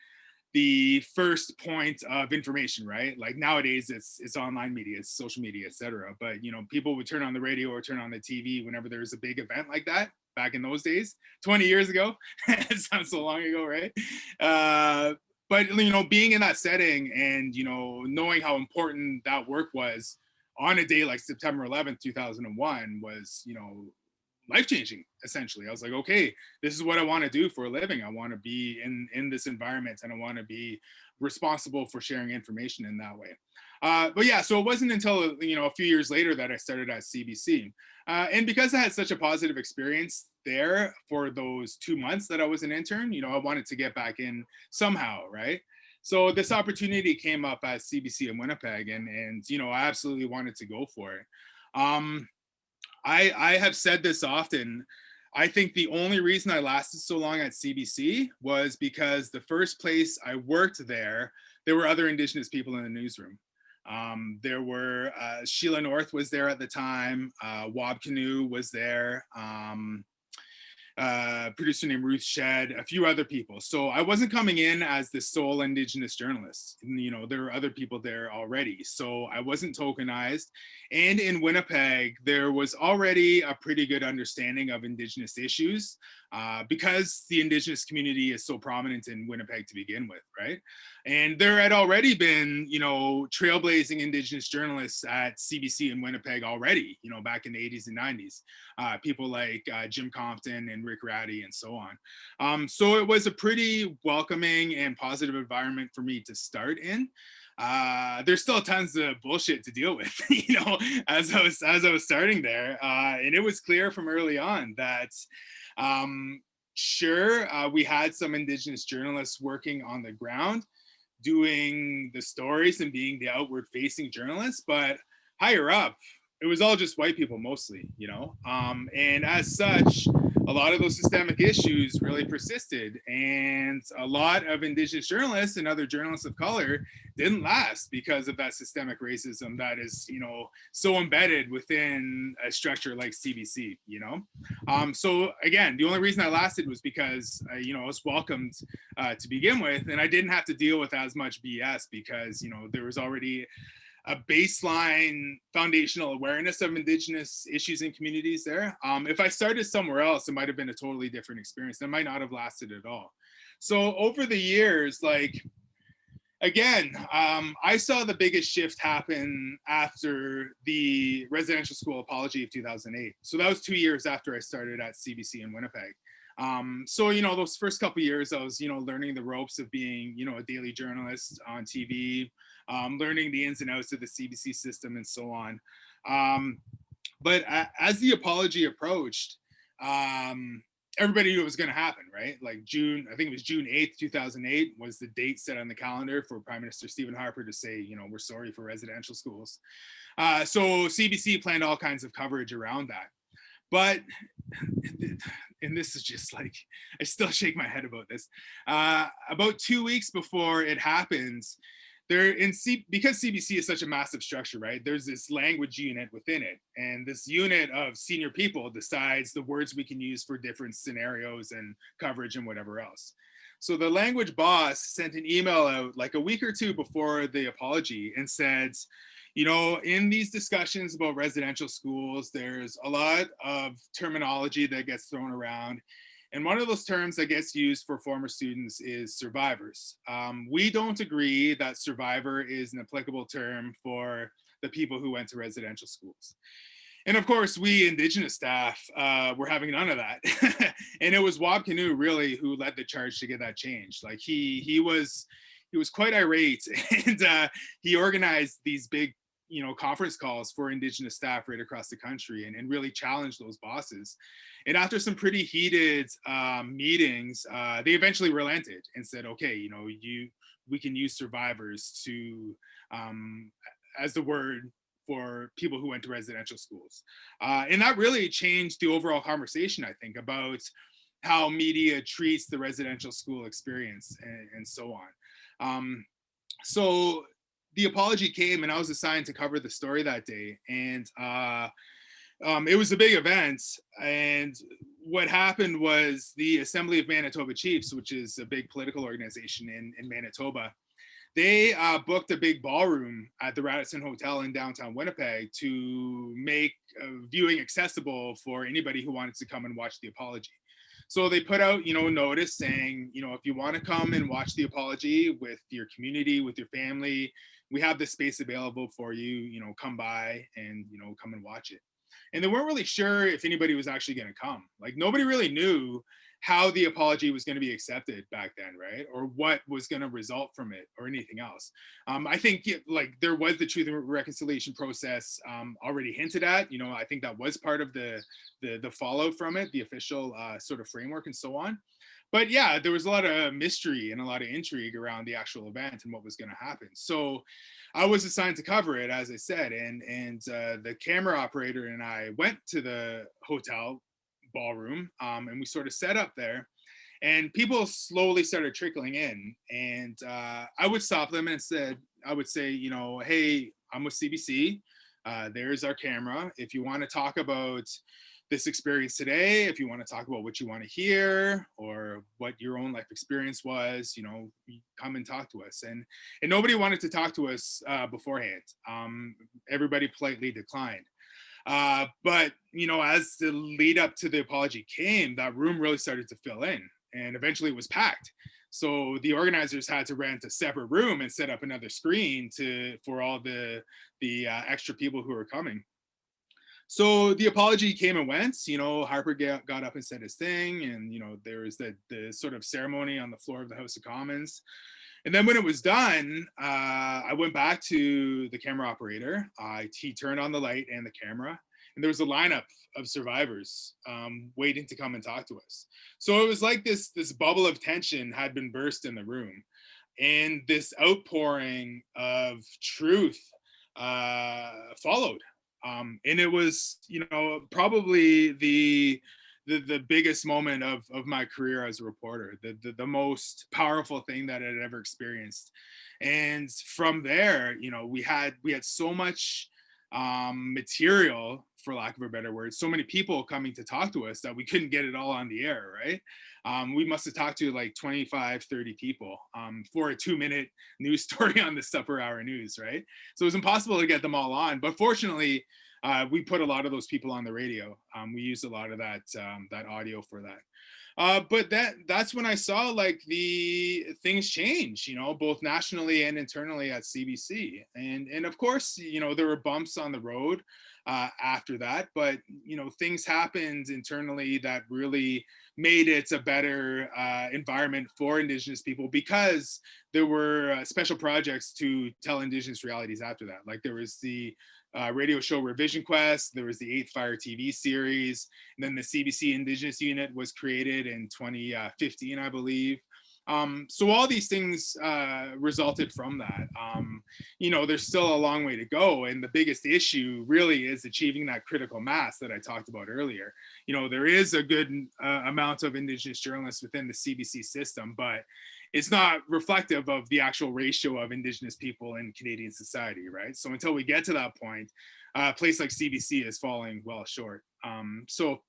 first point of information, right? Like nowadays it's online media, it's social media, etc. But, you know, people would turn on the radio or turn on the TV whenever there was a big event like that back in those days, 20 years ago. It sounds so long ago, right? But, you know, being in that setting and, you know, knowing how important that work was on a day like September 11th, 2001 was, you know, life-changing, essentially. I was like, okay, this is what I want to do for a living. I want to be in this environment, and I want to be responsible for sharing information in that way. But yeah, so it wasn't until, you know, a few years later that I started at CBC. And because I had such a positive experience there for those 2 months that I was an intern, you know, I wanted to get back in somehow, right? So this opportunity came up at CBC in Winnipeg, and you know, I absolutely wanted to go for it. I have said this often. I think the only reason I lasted so long at CBC was because the first place I worked there were other Indigenous people in the newsroom. There were, Sheila North was there at the time, Waubgeshig was there, producer named Ruth Shedd, a few other people. So I wasn't coming in as the sole Indigenous journalist. You know, there were other people there already. So I wasn't tokenized. And in Winnipeg, there was already a pretty good understanding of Indigenous issues because the Indigenous community is so prominent in Winnipeg to begin with, right? And there had already been, you know, trailblazing Indigenous journalists at CBC in Winnipeg already, you know, back in the 80s and 90s. People like Jim Compton and Rick Ratty and so on. So it was a pretty welcoming and positive environment for me to start in. There's still tons of bullshit to deal with, you know, as I was starting there. And it was clear from early on that sure, we had some Indigenous journalists working on the ground, doing the stories and being the outward facing journalists, but higher up, it was all just white people mostly, you know? And as such, a lot of those systemic issues really persisted, and a lot of Indigenous journalists and other journalists of color didn't last because of that systemic racism that is, you know, so embedded within a structure like CBC, you know? So again, the only reason I lasted was because, you know, I was welcomed to begin with, and I didn't have to deal with as much BS because, you know, there was already a baseline foundational awareness of Indigenous issues and communities there. If I started somewhere else, it might have been a totally different experience. That might not have lasted at all. So over the years, like, again, I saw the biggest shift happen after the residential school apology of 2008. So that was 2 years after I started at CBC in Winnipeg. So, you know, those first couple of years, I was, you know, learning the ropes of being, you know, a daily journalist on TV, learning the ins and outs of the CBC system and so on. But as the apology approached, everybody knew it was going to happen, right? Like June, I think it was June 8th, 2008 was the date set on the calendar for Prime Minister Stephen Harper to say, you know, we're sorry for residential schools. So CBC planned all kinds of coverage around that. But, and this is just like, I still shake my head about this. About 2 weeks before it happens, because CBC is such a massive structure, right? There's this language unit within it. And this unit of senior people decides the words we can use for different scenarios and coverage and whatever else. So the language boss sent an email out like a week or two before the apology and said, you know, in these discussions about residential schools, there's a lot of terminology that gets thrown around. And one of those terms that gets used for former students is survivors. We don't agree that survivor is an applicable term for the people who went to residential schools. And of course, we Indigenous staff were having none of that. And it was Waubgeshig really who led the charge to get that changed. Like he was quite irate, and he organized these big, you know, conference calls for Indigenous staff right across the country and really challenged those bosses. And after some pretty heated meetings, they eventually relented and said, okay, you know, we can use survivors to as the word for people who went to residential schools. And that really changed the overall conversation, I think, about how media treats the residential school experience and so on. So the apology came and I was assigned to cover the story that day. And it was a big event. And what happened was the Assembly of Manitoba Chiefs, which is a big political organization in Manitoba, they booked a big ballroom at the Radisson Hotel in downtown Winnipeg to make viewing accessible for anybody who wanted to come and watch the apology. So they put out, you know, notice saying, you know, if you want to come and watch the apology with your community, with your family, we have this space available for you, you know, come by and, you know, come and watch it. And they weren't really sure if anybody was actually going to come. Like nobody really knew how the apology was going to be accepted back then, right? Or what was going to result from it or anything else. I think like there was the Truth and Reconciliation process already hinted at, you know, I think that was part of the fallout from it, the official sort of framework and so on. But yeah, there was a lot of mystery and a lot of intrigue around the actual event and what was going to happen. So I was assigned to cover it, as I said, and the camera operator and I went to the hotel ballroom, and we sort of set up there, and people slowly started trickling in, and I would stop them and I would say, you know, hey, I'm with CBC. There's our camera. If you want to talk about this experience today, if you want to talk about what you want to hear or what your own life experience was, you know, come and talk to us. And nobody wanted to talk to us beforehand. Everybody politely declined. But, you know, as the lead up to the apology came, that room really started to fill in, and eventually it was packed. So the organizers had to rent a separate room and set up another screen for all the extra people who were coming. So the apology came and went. You know, Harper got up and said his thing, and you know, there was the sort of ceremony on the floor of the House of Commons. And then when it was done, I went back to the camera operator. He turned on the light and the camera, and there was a lineup of survivors waiting to come and talk to us. So it was like this bubble of tension had been burst in the room, and this outpouring of truth followed. And it was, you know, probably the biggest moment of my career as a reporter, the most powerful thing that I'd ever experienced. And from there, you know, we had so much material, for lack of a better word, so many people coming to talk to us that we couldn't get it all on the air, right? We must have talked to like 25, 30 people for a 2-minute news story on the Supper Hour News, right? So it was impossible to get them all on. But fortunately, we put a lot of those people on the radio. We used a lot of that audio for that. But that's when I saw like the things change, you know, both nationally and internally at CBC. And of course, you know, there were bumps on the road after that, but you know, things happened internally that really made it a better environment for Indigenous people, because there were special projects to tell Indigenous realities after that. Like there was the radio show Revision Quest, there was the 8th Fire TV series, and then the CBC Indigenous Unit was created in 2015, I believe. So all these things resulted from that. You know, there's still a long way to go, and the biggest issue really is achieving that critical mass that I talked about earlier. You know, there is a good amount of Indigenous journalists within the CBC system, but it's not reflective of the actual ratio of Indigenous people in Canadian society, right? So until we get to that point, a place like CBC is falling well short. So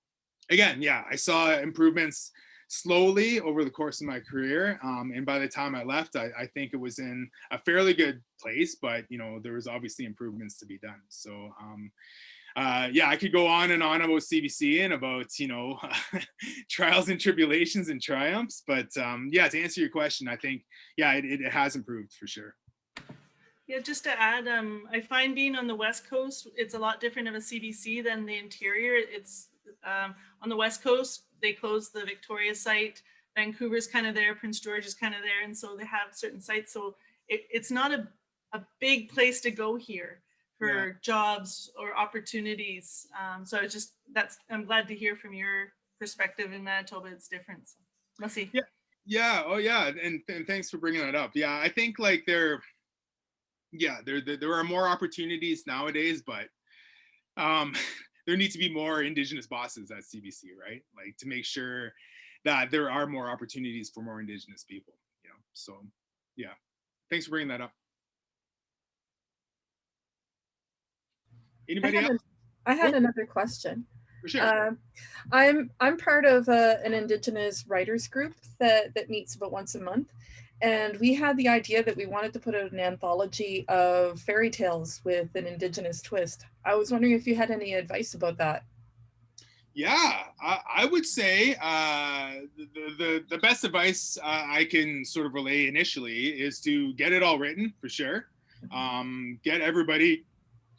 again, yeah, I saw improvements slowly over the course of my career. And by the time I left, I think it was in a fairly good place, but you know, there was obviously improvements to be done. So yeah, I could go on and on about CBC and about, you know, trials and tribulations and triumphs, but yeah, to answer your question, I think, yeah, it has improved for sure. Yeah, just to add, I find being on the West Coast, it's a lot different of a CBC than the interior. It's on the West Coast, they closed the Victoria site, Vancouver's kind of there, Prince George is kind of there, and so they have certain sites. So it's not a big place to go here for jobs or opportunities. So I just, I'm glad to hear from your perspective in Manitoba, it's different. So, Mussy. Yeah, oh yeah, and thanks for bringing that up. Yeah, I think like there are more opportunities nowadays, but there needs to be more Indigenous bosses at CBC, right? Like to make sure that there are more opportunities for more Indigenous people, you know? So yeah, thanks for bringing that up. Anybody else? I had another question. For sure. I'm part of an Indigenous writers group that meets about once a month. And we had the idea that we wanted to put out an anthology of fairy tales with an Indigenous twist. I was wondering if you had any advice about that. Yeah, I would say the best advice I can sort of relay initially is to get it all written, for sure. Get everybody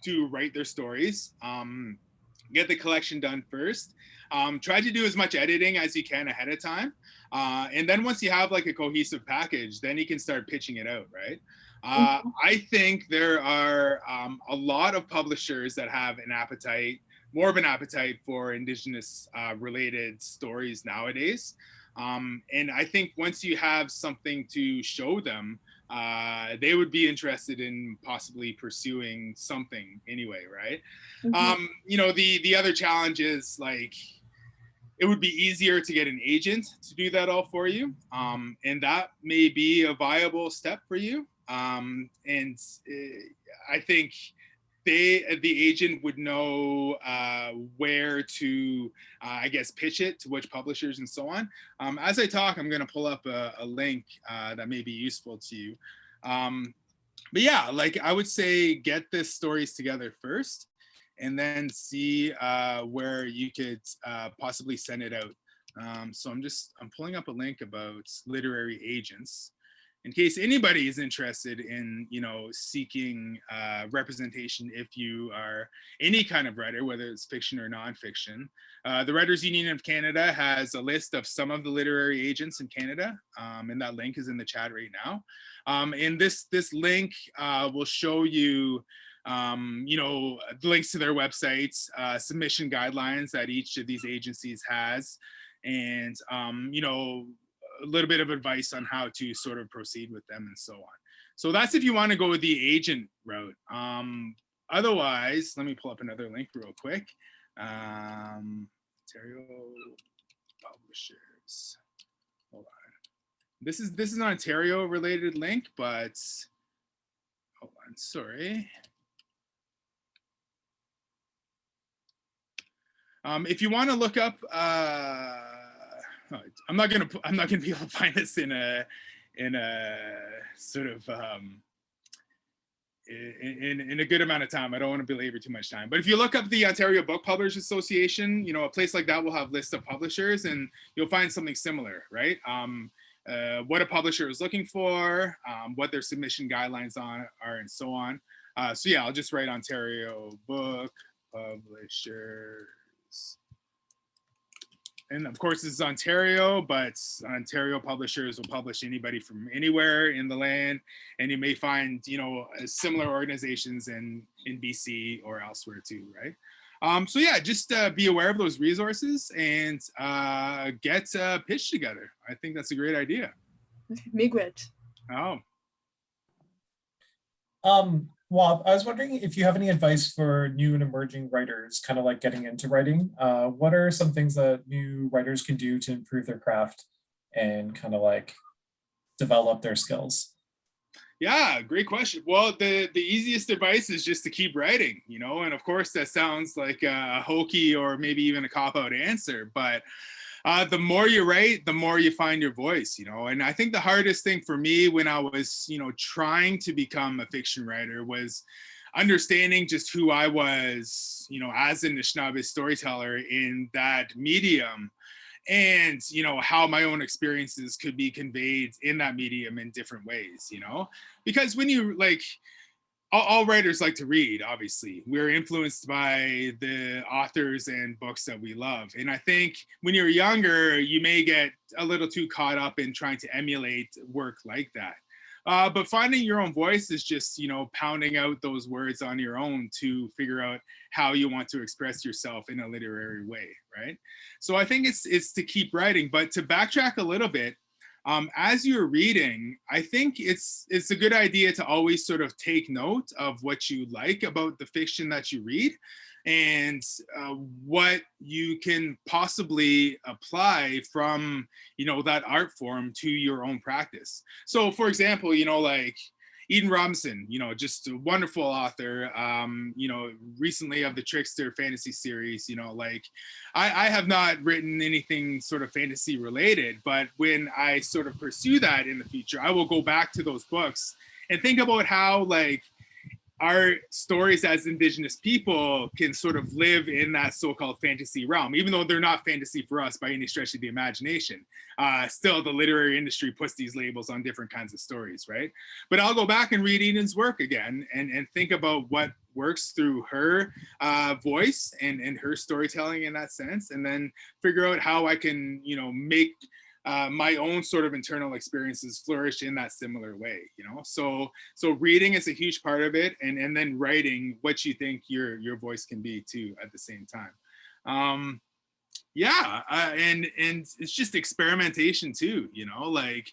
to write their stories. Get the collection done first. Try to do as much editing as you can ahead of time. And then once you have like a cohesive package, then you can start pitching it out, right? I think there are a lot of publishers that have an appetite, more of an appetite for Indigenous related stories nowadays. And I think once you have something to show them, they would be interested in possibly pursuing something anyway, right? You know, the other challenge is like, it would be easier to get an agent to do that all for you. And that may be a viable step for you. And I think the agent would know where to, I guess, pitch it to which publishers and so on. As I talk, I'm going to pull up a link that may be useful to you. But yeah, like I would say, get the stories together first, and then see where you could possibly send it out. So I'm pulling up a link about literary agents, in case anybody is interested in, you know, seeking representation if you are any kind of writer, whether it's fiction or nonfiction. The Writers Union of Canada has a list of some of the literary agents in Canada, and that link is in the chat right now. And this link will show you, you know, links to their websites, submission guidelines that each of these agencies has, and, you know, a little bit of advice on how to sort of proceed with them and so on. So that's if you want to go with the agent route. Otherwise, let me pull up another link real quick. Ontario publishers. Hold on. This is an Ontario related link, but hold on, sorry. If you want to look up, I'm not gonna be able to find this in a sort of in a good amount of time. I don't want to belabor too much time. But if you look up the Ontario Book Publishers Association, you know, a place like that will have lists of publishers, and you'll find something similar, right? What a publisher is looking for, what their submission guidelines are, and so on. So yeah, I'll just write Ontario Book Publishers. And of course, this is Ontario, but Ontario publishers will publish anybody from anywhere in the land. And you may find, you know, similar organizations in BC or elsewhere too, right? So yeah, just be aware of those resources and get a pitch together. I think that's a great idea. Miigwech. Oh. Wab, I was wondering if you have any advice for new and emerging writers, kind of like getting into writing. What are some things that new writers can do to improve their craft and kind of like develop their skills? Yeah, great question. Well, the easiest advice is just to keep writing, you know, and of course that sounds like a hokey or maybe even a cop-out answer, but the more you write, the more you find your voice, you know. And I think the hardest thing for me when I was, you know, trying to become a fiction writer was understanding just who I was, you know, as an Anishnaabe storyteller in that medium, and, you know, how my own experiences could be conveyed in that medium in different ways, you know, because when you like, all writers like to read, obviously. We're influenced by the authors and books that we love. And I think when you're younger, you may get a little too caught up in trying to emulate work like that. But finding your own voice is just, you know, pounding out those words on your own to figure out how you want to express yourself in a literary way, right? So I think it's to keep writing, but to backtrack a little bit, as you're reading, I think it's a good idea to always sort of take note of what you like about the fiction that you read, and what you can possibly apply from, you know, that art form to your own practice. So for example, you know, like Eden Robinson, you know, just a wonderful author, you know, recently of the Trickster fantasy series, you know, like I have not written anything sort of fantasy related, but when I sort of pursue that in the future, I will go back to those books and think about how like our stories as Indigenous people can sort of live in that so-called fantasy realm, even though they're not fantasy for us by any stretch of the imagination. Still, the literary industry puts these labels on different kinds of stories, right? But I'll go back and read Eden's work again and think about what works through her voice and her storytelling in that sense, and then figure out how I can, you know, make my own sort of internal experiences flourish in that similar way, you know. So reading is a huge part of it, and then writing what you think your voice can be too at the same time. Yeah, and it's just experimentation too, you know, like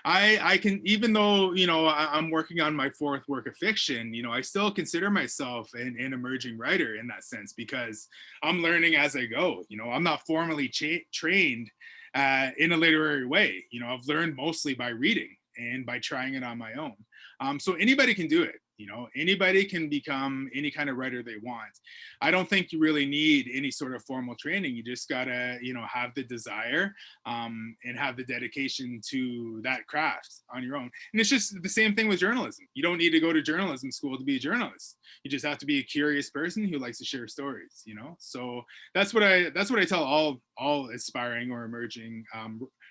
I can, even though, you know, I'm working on my 4th work of fiction, you know, I still consider myself an emerging writer in that sense, because I'm learning as I go. You know, I'm not formally trained in a literary way. You know, I've learned mostly by reading and by trying it on my own. So anybody can do it. You know, anybody can become any kind of writer they want. I don't think you really need any sort of formal training. You just gotta, you know, have the desire and have the dedication to that craft on your own. And it's just the same thing with journalism. You don't need to go to journalism school to be a journalist. You just have to be a curious person who likes to share stories, you know? So that's what I tell all aspiring or emerging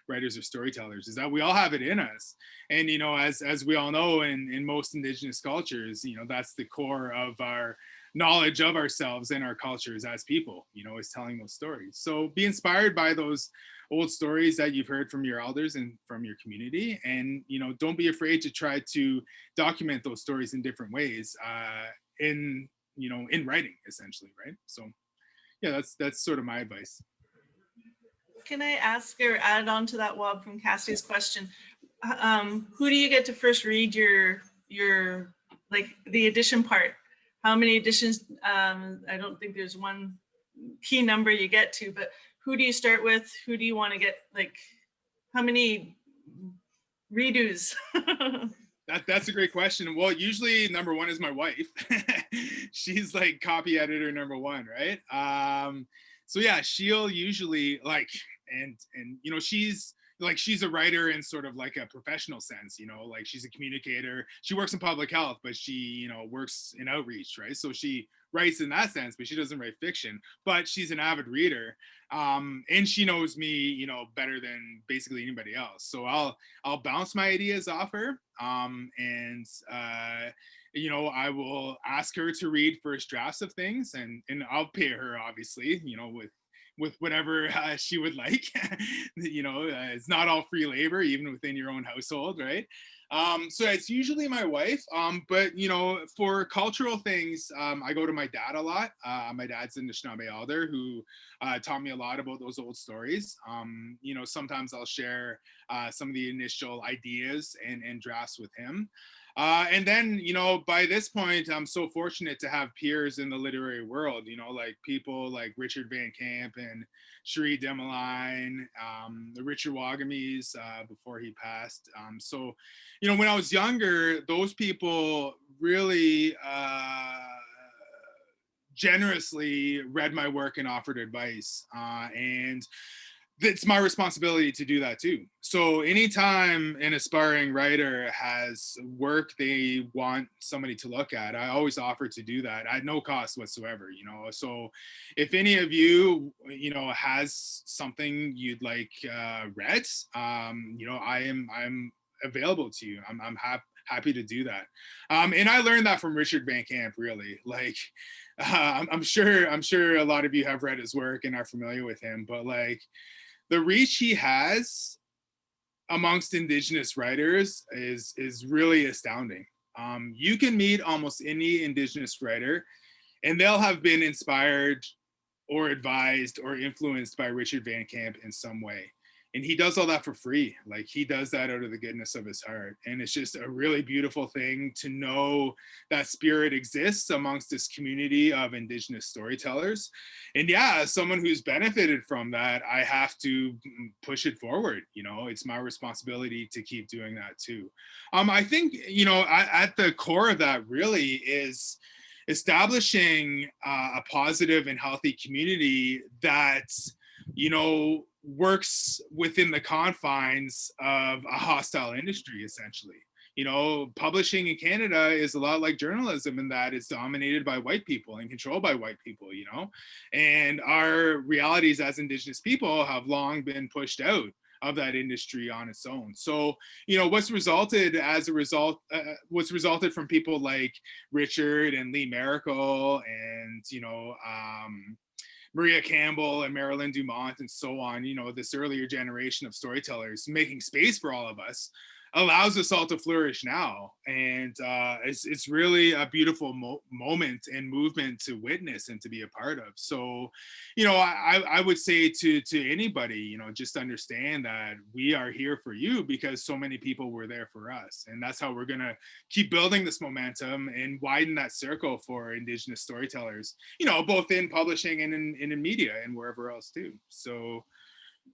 writers or storytellers, is that we all have it in us. And, you know, as we all know, in most Indigenous cultures, you know, that's the core of our knowledge of ourselves and our cultures as people, you know, is telling those stories. So be inspired by those old stories that you've heard from your elders and from your community. And, you know, don't be afraid to try to document those stories in different ways in writing, essentially, right? So yeah, that's sort of my advice. Can I ask or add on to that, Wob, from Cassie's question? Who do you get to first read your like the edition part? How many editions? I don't think there's one key number you get to, but who do you start with? Who do you want to get, like, how many redos? That's a great question. Well, usually number 1 is my wife. She's like copy editor number 1, right? So yeah, she'll usually like, and you know, she's a writer in sort of like a professional sense, you know, like she's a communicator. She works in public health, but she, you know, works in outreach, right? So she writes in that sense, but she doesn't write fiction, but she's an avid reader. And she knows me, you know, better than basically anybody else. So I'll bounce my ideas off her. You know, I will ask her to read first drafts of things, and I'll pay her, obviously, you know, with whatever she would like. You know, it's not all free labor, even within your own household, right? So it's usually my wife, but, you know, for cultural things, I go to my dad a lot. My dad's an Anishnaabe elder who taught me a lot about those old stories. You know, sometimes I'll share some of the initial ideas and drafts with him. And then, you know, by this point, I'm so fortunate to have peers in the literary world, you know, like people like Richard Van Camp and Cherie Demeline, the Richard Waubgeshig before he passed. So, you know, when I was younger, those people really generously read my work and offered advice. And it's my responsibility to do that too. So anytime an aspiring writer has work they want somebody to look at, I always offer to do that at no cost whatsoever, you know. So if any of you, you know, has something you'd like read, you know, I'm available to you. I'm happy to do that. And I learned that from Richard Van Camp, really. Like, I'm sure a lot of you have read his work and are familiar with him, but like, the reach he has amongst Indigenous writers is really astounding. You can meet almost any Indigenous writer and they'll have been inspired or advised or influenced by Richard Van Camp in some way. And he does all that for free. Like, he does that out of the goodness of his heart. And it's just a really beautiful thing to know that spirit exists amongst this community of Indigenous storytellers. And yeah, as someone who's benefited from that, I have to push it forward. You know, it's my responsibility to keep doing that too. I think, you know, at the core of that really is establishing a positive and healthy community that, you know, works within the confines of a hostile industry, essentially. You know, publishing in Canada is a lot like journalism in that it's dominated by white people and controlled by white people, you know, and our realities as Indigenous people have long been pushed out of that industry on its own. So, you know, what's resulted from people like Richard and Lee Miracle and, you know, Maria Campbell and Marilyn Dumont and so on, you know, this earlier generation of storytellers making space for all of us, allows us all to flourish now. And it's really a beautiful moment and movement to witness and to be a part of. So, you know, I would say to anybody, you know, just understand that we are here for you because so many people were there for us. And that's how we're gonna keep building this momentum and widen that circle for Indigenous storytellers, you know, both in publishing and in media and wherever else too. So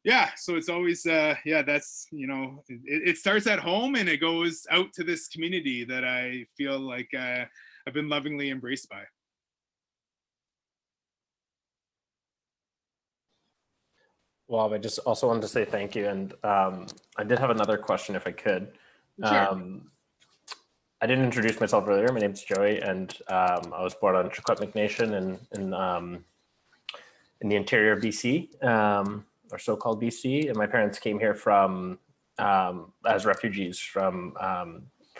yeah, so it's always yeah, that's, you know, it starts at home and it goes out to this community that I feel like I've been lovingly embraced by. Well, I just also wanted to say thank you, and I did have another question if I could. Sure. I didn't introduce myself earlier. My name's Joey, and I was born on Secwepemc Nation in the interior of BC. Or so-called BC, and my parents came here from as refugees from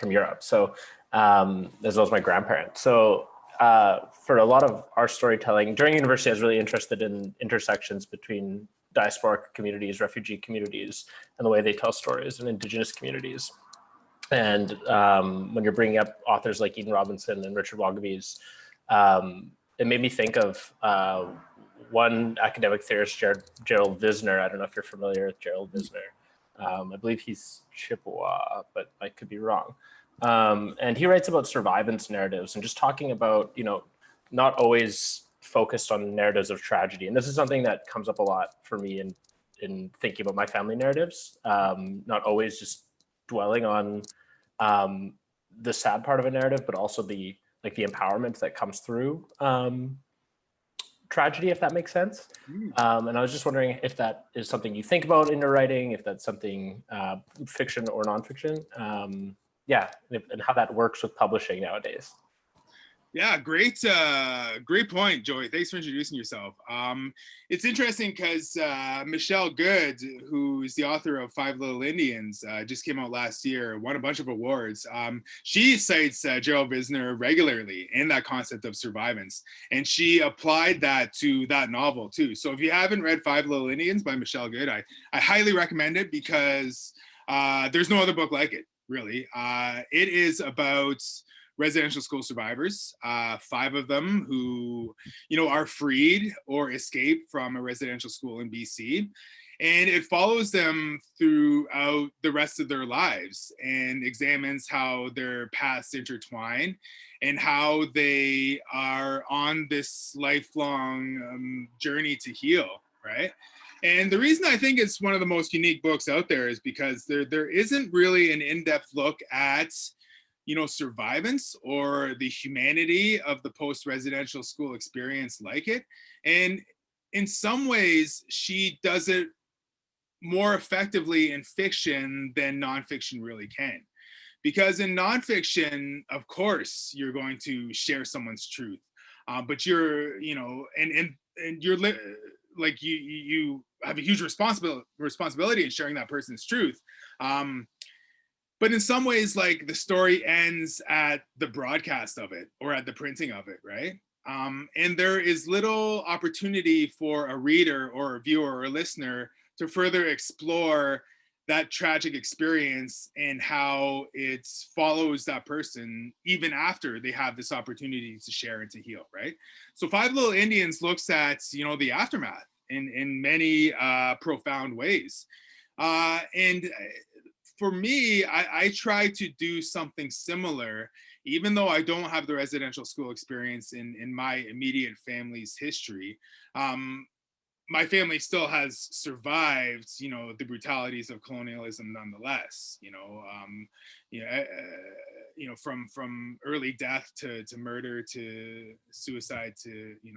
Europe. So as well as my grandparents. So for a lot of our storytelling during university, I was really interested in intersections between diasporic communities, refugee communities, and the way they tell stories in Indigenous communities. And when you're bringing up authors like Eden Robinson and Richard Waubgeshig, it made me think of one academic theorist, Gerald Visner. I don't know if you're familiar with Gerald Visner. I believe he's Chippewa, but I could be wrong. And he writes about survivance narratives and just talking about, you know, not always focused on narratives of tragedy. And this is something that comes up a lot for me in thinking about my family narratives, not always just dwelling on the sad part of a narrative, but also the empowerment that comes through tragedy, if that makes sense. And I was just wondering if that is something you think about in your writing, if that's something fiction or nonfiction, yeah, and how that works with publishing nowadays. Yeah, great point, Joey. Thanks for introducing yourself. It's interesting because Michelle Good, who's the author of Five Little Indians, just came out last year, won a bunch of awards. She cites Gerald Visner regularly in that concept of survivance, and she applied that to that novel too. So if you haven't read Five Little Indians by Michelle Good, I highly recommend it because there's no other book like it, really. It is about residential school survivors, 5 of them who, you know, are freed or escape from a residential school in BC. And it follows them throughout the rest of their lives and examines how their paths intertwine and how they are on this lifelong journey to heal, right? And the reason I think it's one of the most unique books out there is because there isn't really an in-depth look at, you know, survivance or the humanity of the post-residential school experience like it. And in some ways, she does it more effectively in fiction than nonfiction really can. Because in nonfiction, of course, you're going to share someone's truth, but you're, you know, and you're like you have a huge responsibility in sharing that person's truth. But in some ways, like, the story ends at the broadcast of it or at the printing of it, right? And there is little opportunity for a reader or a viewer or a listener to further explore that tragic experience and how it follows that person even after they have this opportunity to share and to heal, right? So Five Little Indians looks at, you know, the aftermath in many profound ways. And for me, I try to do something similar, even though I don't have the residential school experience in my immediate family's history. My family still has survived, you know, the brutalities of colonialism nonetheless, you know, from early death to murder to suicide to, you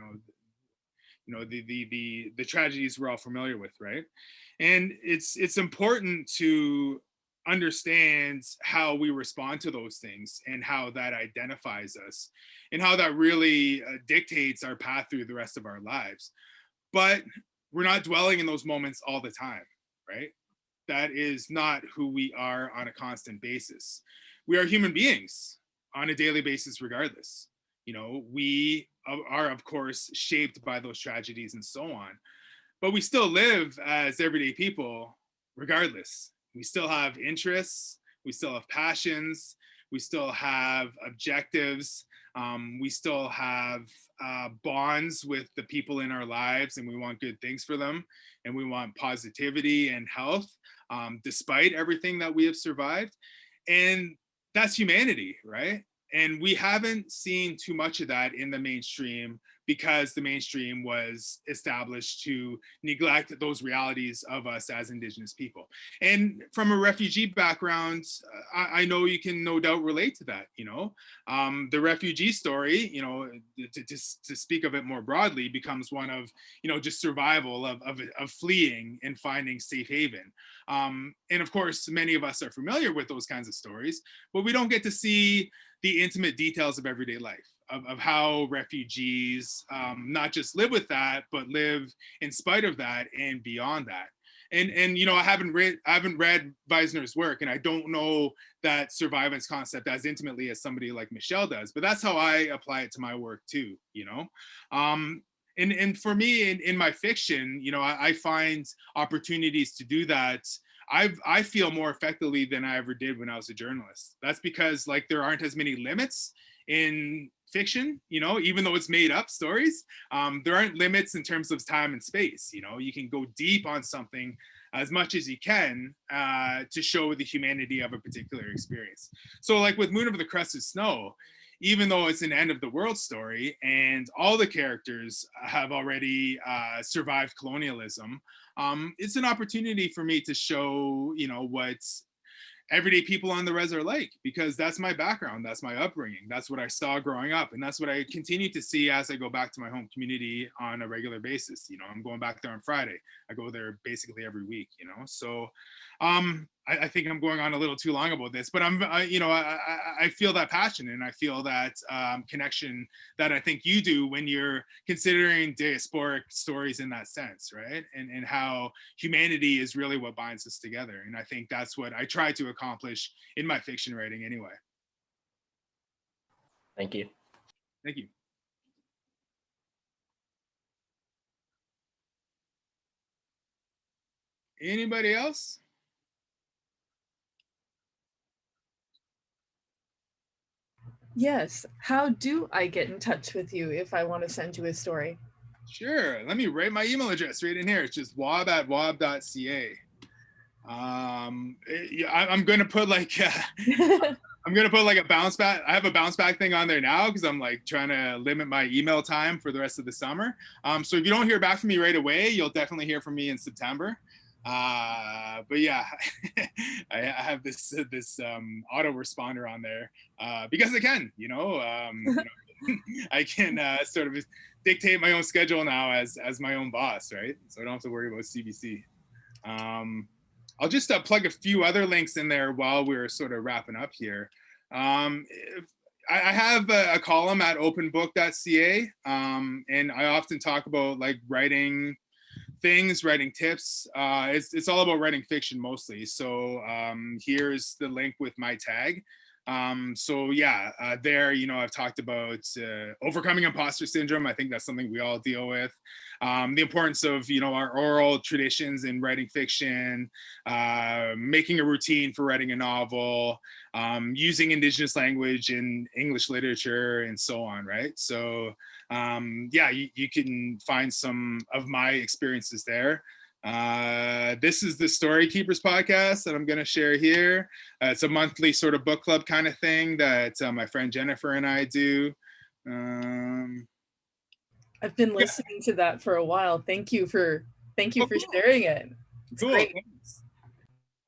know, the tragedies we're all familiar with, right? And it's important to understand how we respond to those things and how that identifies us and how that really dictates our path through the rest of our lives. But we're not dwelling in those moments all the time, right? That is not who we are on a constant basis. We are human beings on a daily basis regardless. You know, we are, of course, shaped by those tragedies and so on, but we still live as everyday people regardless. We still have interests, we still have passions, we still have objectives, we still have bonds with the people in our lives, and we want good things for them, and we want positivity and health, despite everything that we have survived. And that's humanity, right? And we haven't seen too much of that in the mainstream, because the mainstream was established to neglect those realities of us as Indigenous people. And from a refugee background, I know you can no doubt relate to that, you know. The refugee story, you know, to speak of it more broadly, becomes one of, you know, just survival, of fleeing and finding safe haven. And of course, many of us are familiar with those kinds of stories, but we don't get to see the intimate details of everyday life, of how refugees not just live with that, but live in spite of that and beyond that. And you know, I haven't read Visner's work, and I don't know that survivance concept as intimately as somebody like Michelle does, but that's how I apply it to my work too, you know. And for me, in my fiction, you know, I find opportunities to do that. I feel more effectively than I ever did when I was a journalist. That's because, like, there aren't as many limits in fiction, you know, even though it's made up stories. There aren't limits in terms of time and space. You know, you can go deep on something as much as you can to show the humanity of a particular experience. So like with Moon Over the Crusted Snow, even though it's an end of the world story and all the characters have already survived colonialism, it's an opportunity for me to show, you know, what everyday people on the res are like, because that's my background, that's my upbringing, that's what I saw growing up, and that's what I continue to see as I go back to my home community on a regular basis. You know, I'm going back there on Friday. I go there basically every week, you know. So I think I'm going on a little too long about this, but you know, I feel that passion, and I feel that connection that I think you do when you're considering diasporic stories in that sense, right? And how humanity is really what binds us together. And I think that's what I try to accomplish in my fiction writing anyway. Thank you. Thank you. Anybody else? Yes. How do I get in touch with you if I want to send you a story? Sure. Let me write my email address right in here. It's just waub@waub.ca. I'm going to put like I'm going to put like a bounce back. I have a bounce back thing on there now because I'm like trying to limit my email time for the rest of the summer. So if you don't hear back from me right away, you'll definitely hear from me in September. But yeah, I have this autoresponder on there because I can, you know, I can sort of dictate my own schedule now as my own boss, right? So I don't have to worry about CBC. I'll just plug a few other links in there while we're sort of wrapping up here. I have a column at openbook.ca, and I often talk about like writing things, writing tips. It's all about writing fiction mostly. So here's the link with my tag. So yeah, there, you know, I've talked about overcoming imposter syndrome. I think that's something we all deal with. The importance of, you know, our oral traditions in writing fiction, making a routine for writing a novel, using Indigenous language in English literature, and so on, right? So yeah, you can find some of my experiences there. This is the Story Keepers podcast that I'm going to share here. It's a monthly sort of book club kind of thing that my friend Jennifer and I do. I've been listening to that for a while. Thank you for sharing it. It's cool. Great. Thanks.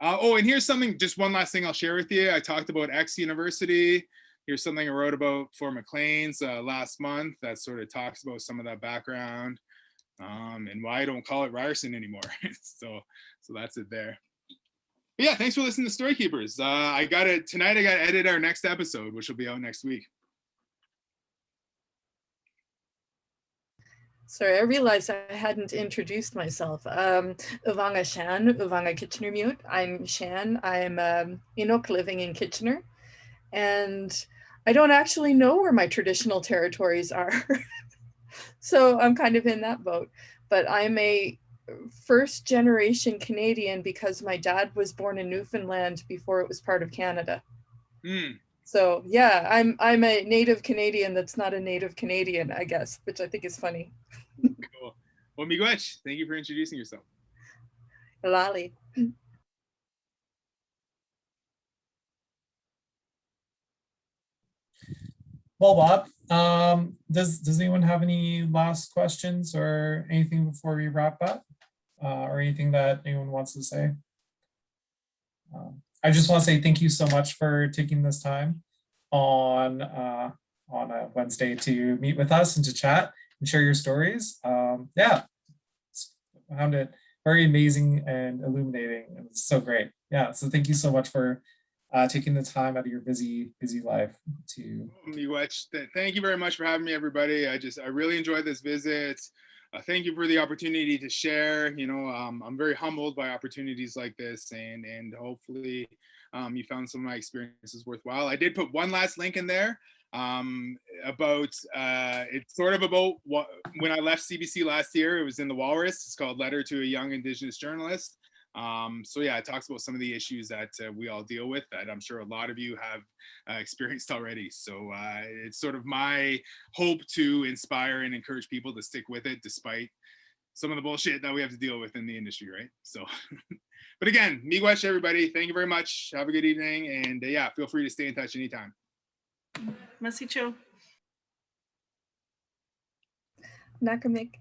Oh, and here's something, just one last thing I'll share with you. I talked about X University. Here's something I wrote about for Maclean's last month that sort of talks about some of that background. And why I don't call it Ryerson anymore. so that's it there. But yeah, thanks for listening to Story Keepers. Tonight I got to edit our next episode, which will be out next week. Sorry, I realized I hadn't introduced myself. Uvanga Shan, Uvanga Kitchener Mute. I'm Shan. I'm Inuk living in Kitchener. And I don't actually know where my traditional territories are. So I'm kind of in that boat, but I'm a first generation Canadian because my dad was born in Newfoundland before it was part of Canada. So yeah, I'm a native Canadian that's not a native Canadian, I guess, which I think is funny. Cool. Well, miigwech, thank you for introducing yourself. Lali. Well, Bob, does anyone have any last questions or anything before we wrap up, or anything that anyone wants to say? I just want to say thank you so much for taking this time on a Wednesday to meet with us and to chat and share your stories. Yeah, I found it very amazing and illuminating. It was so great. Yeah, so thank you so much for taking the time out of your busy life to. Miigwech, thank you very much for having me, everybody. I really enjoyed this visit. Thank you for the opportunity to share. You know, I'm very humbled by opportunities like this, and hopefully you found some of my experiences worthwhile. I did put one last link in there about it's sort of about when I left CBC last year. It was in the Walrus. It's called Letter to a Young Indigenous Journalist. So yeah, it talks about some of the issues that we all deal with that I'm sure a lot of you have experienced already. So it's sort of my hope to inspire and encourage people to stick with it despite some of the bullshit that we have to deal with in the industry, right? So, but again, miigwech, everybody. Thank you very much. Have a good evening. And yeah, feel free to stay in touch anytime. Masicho. Nakamik.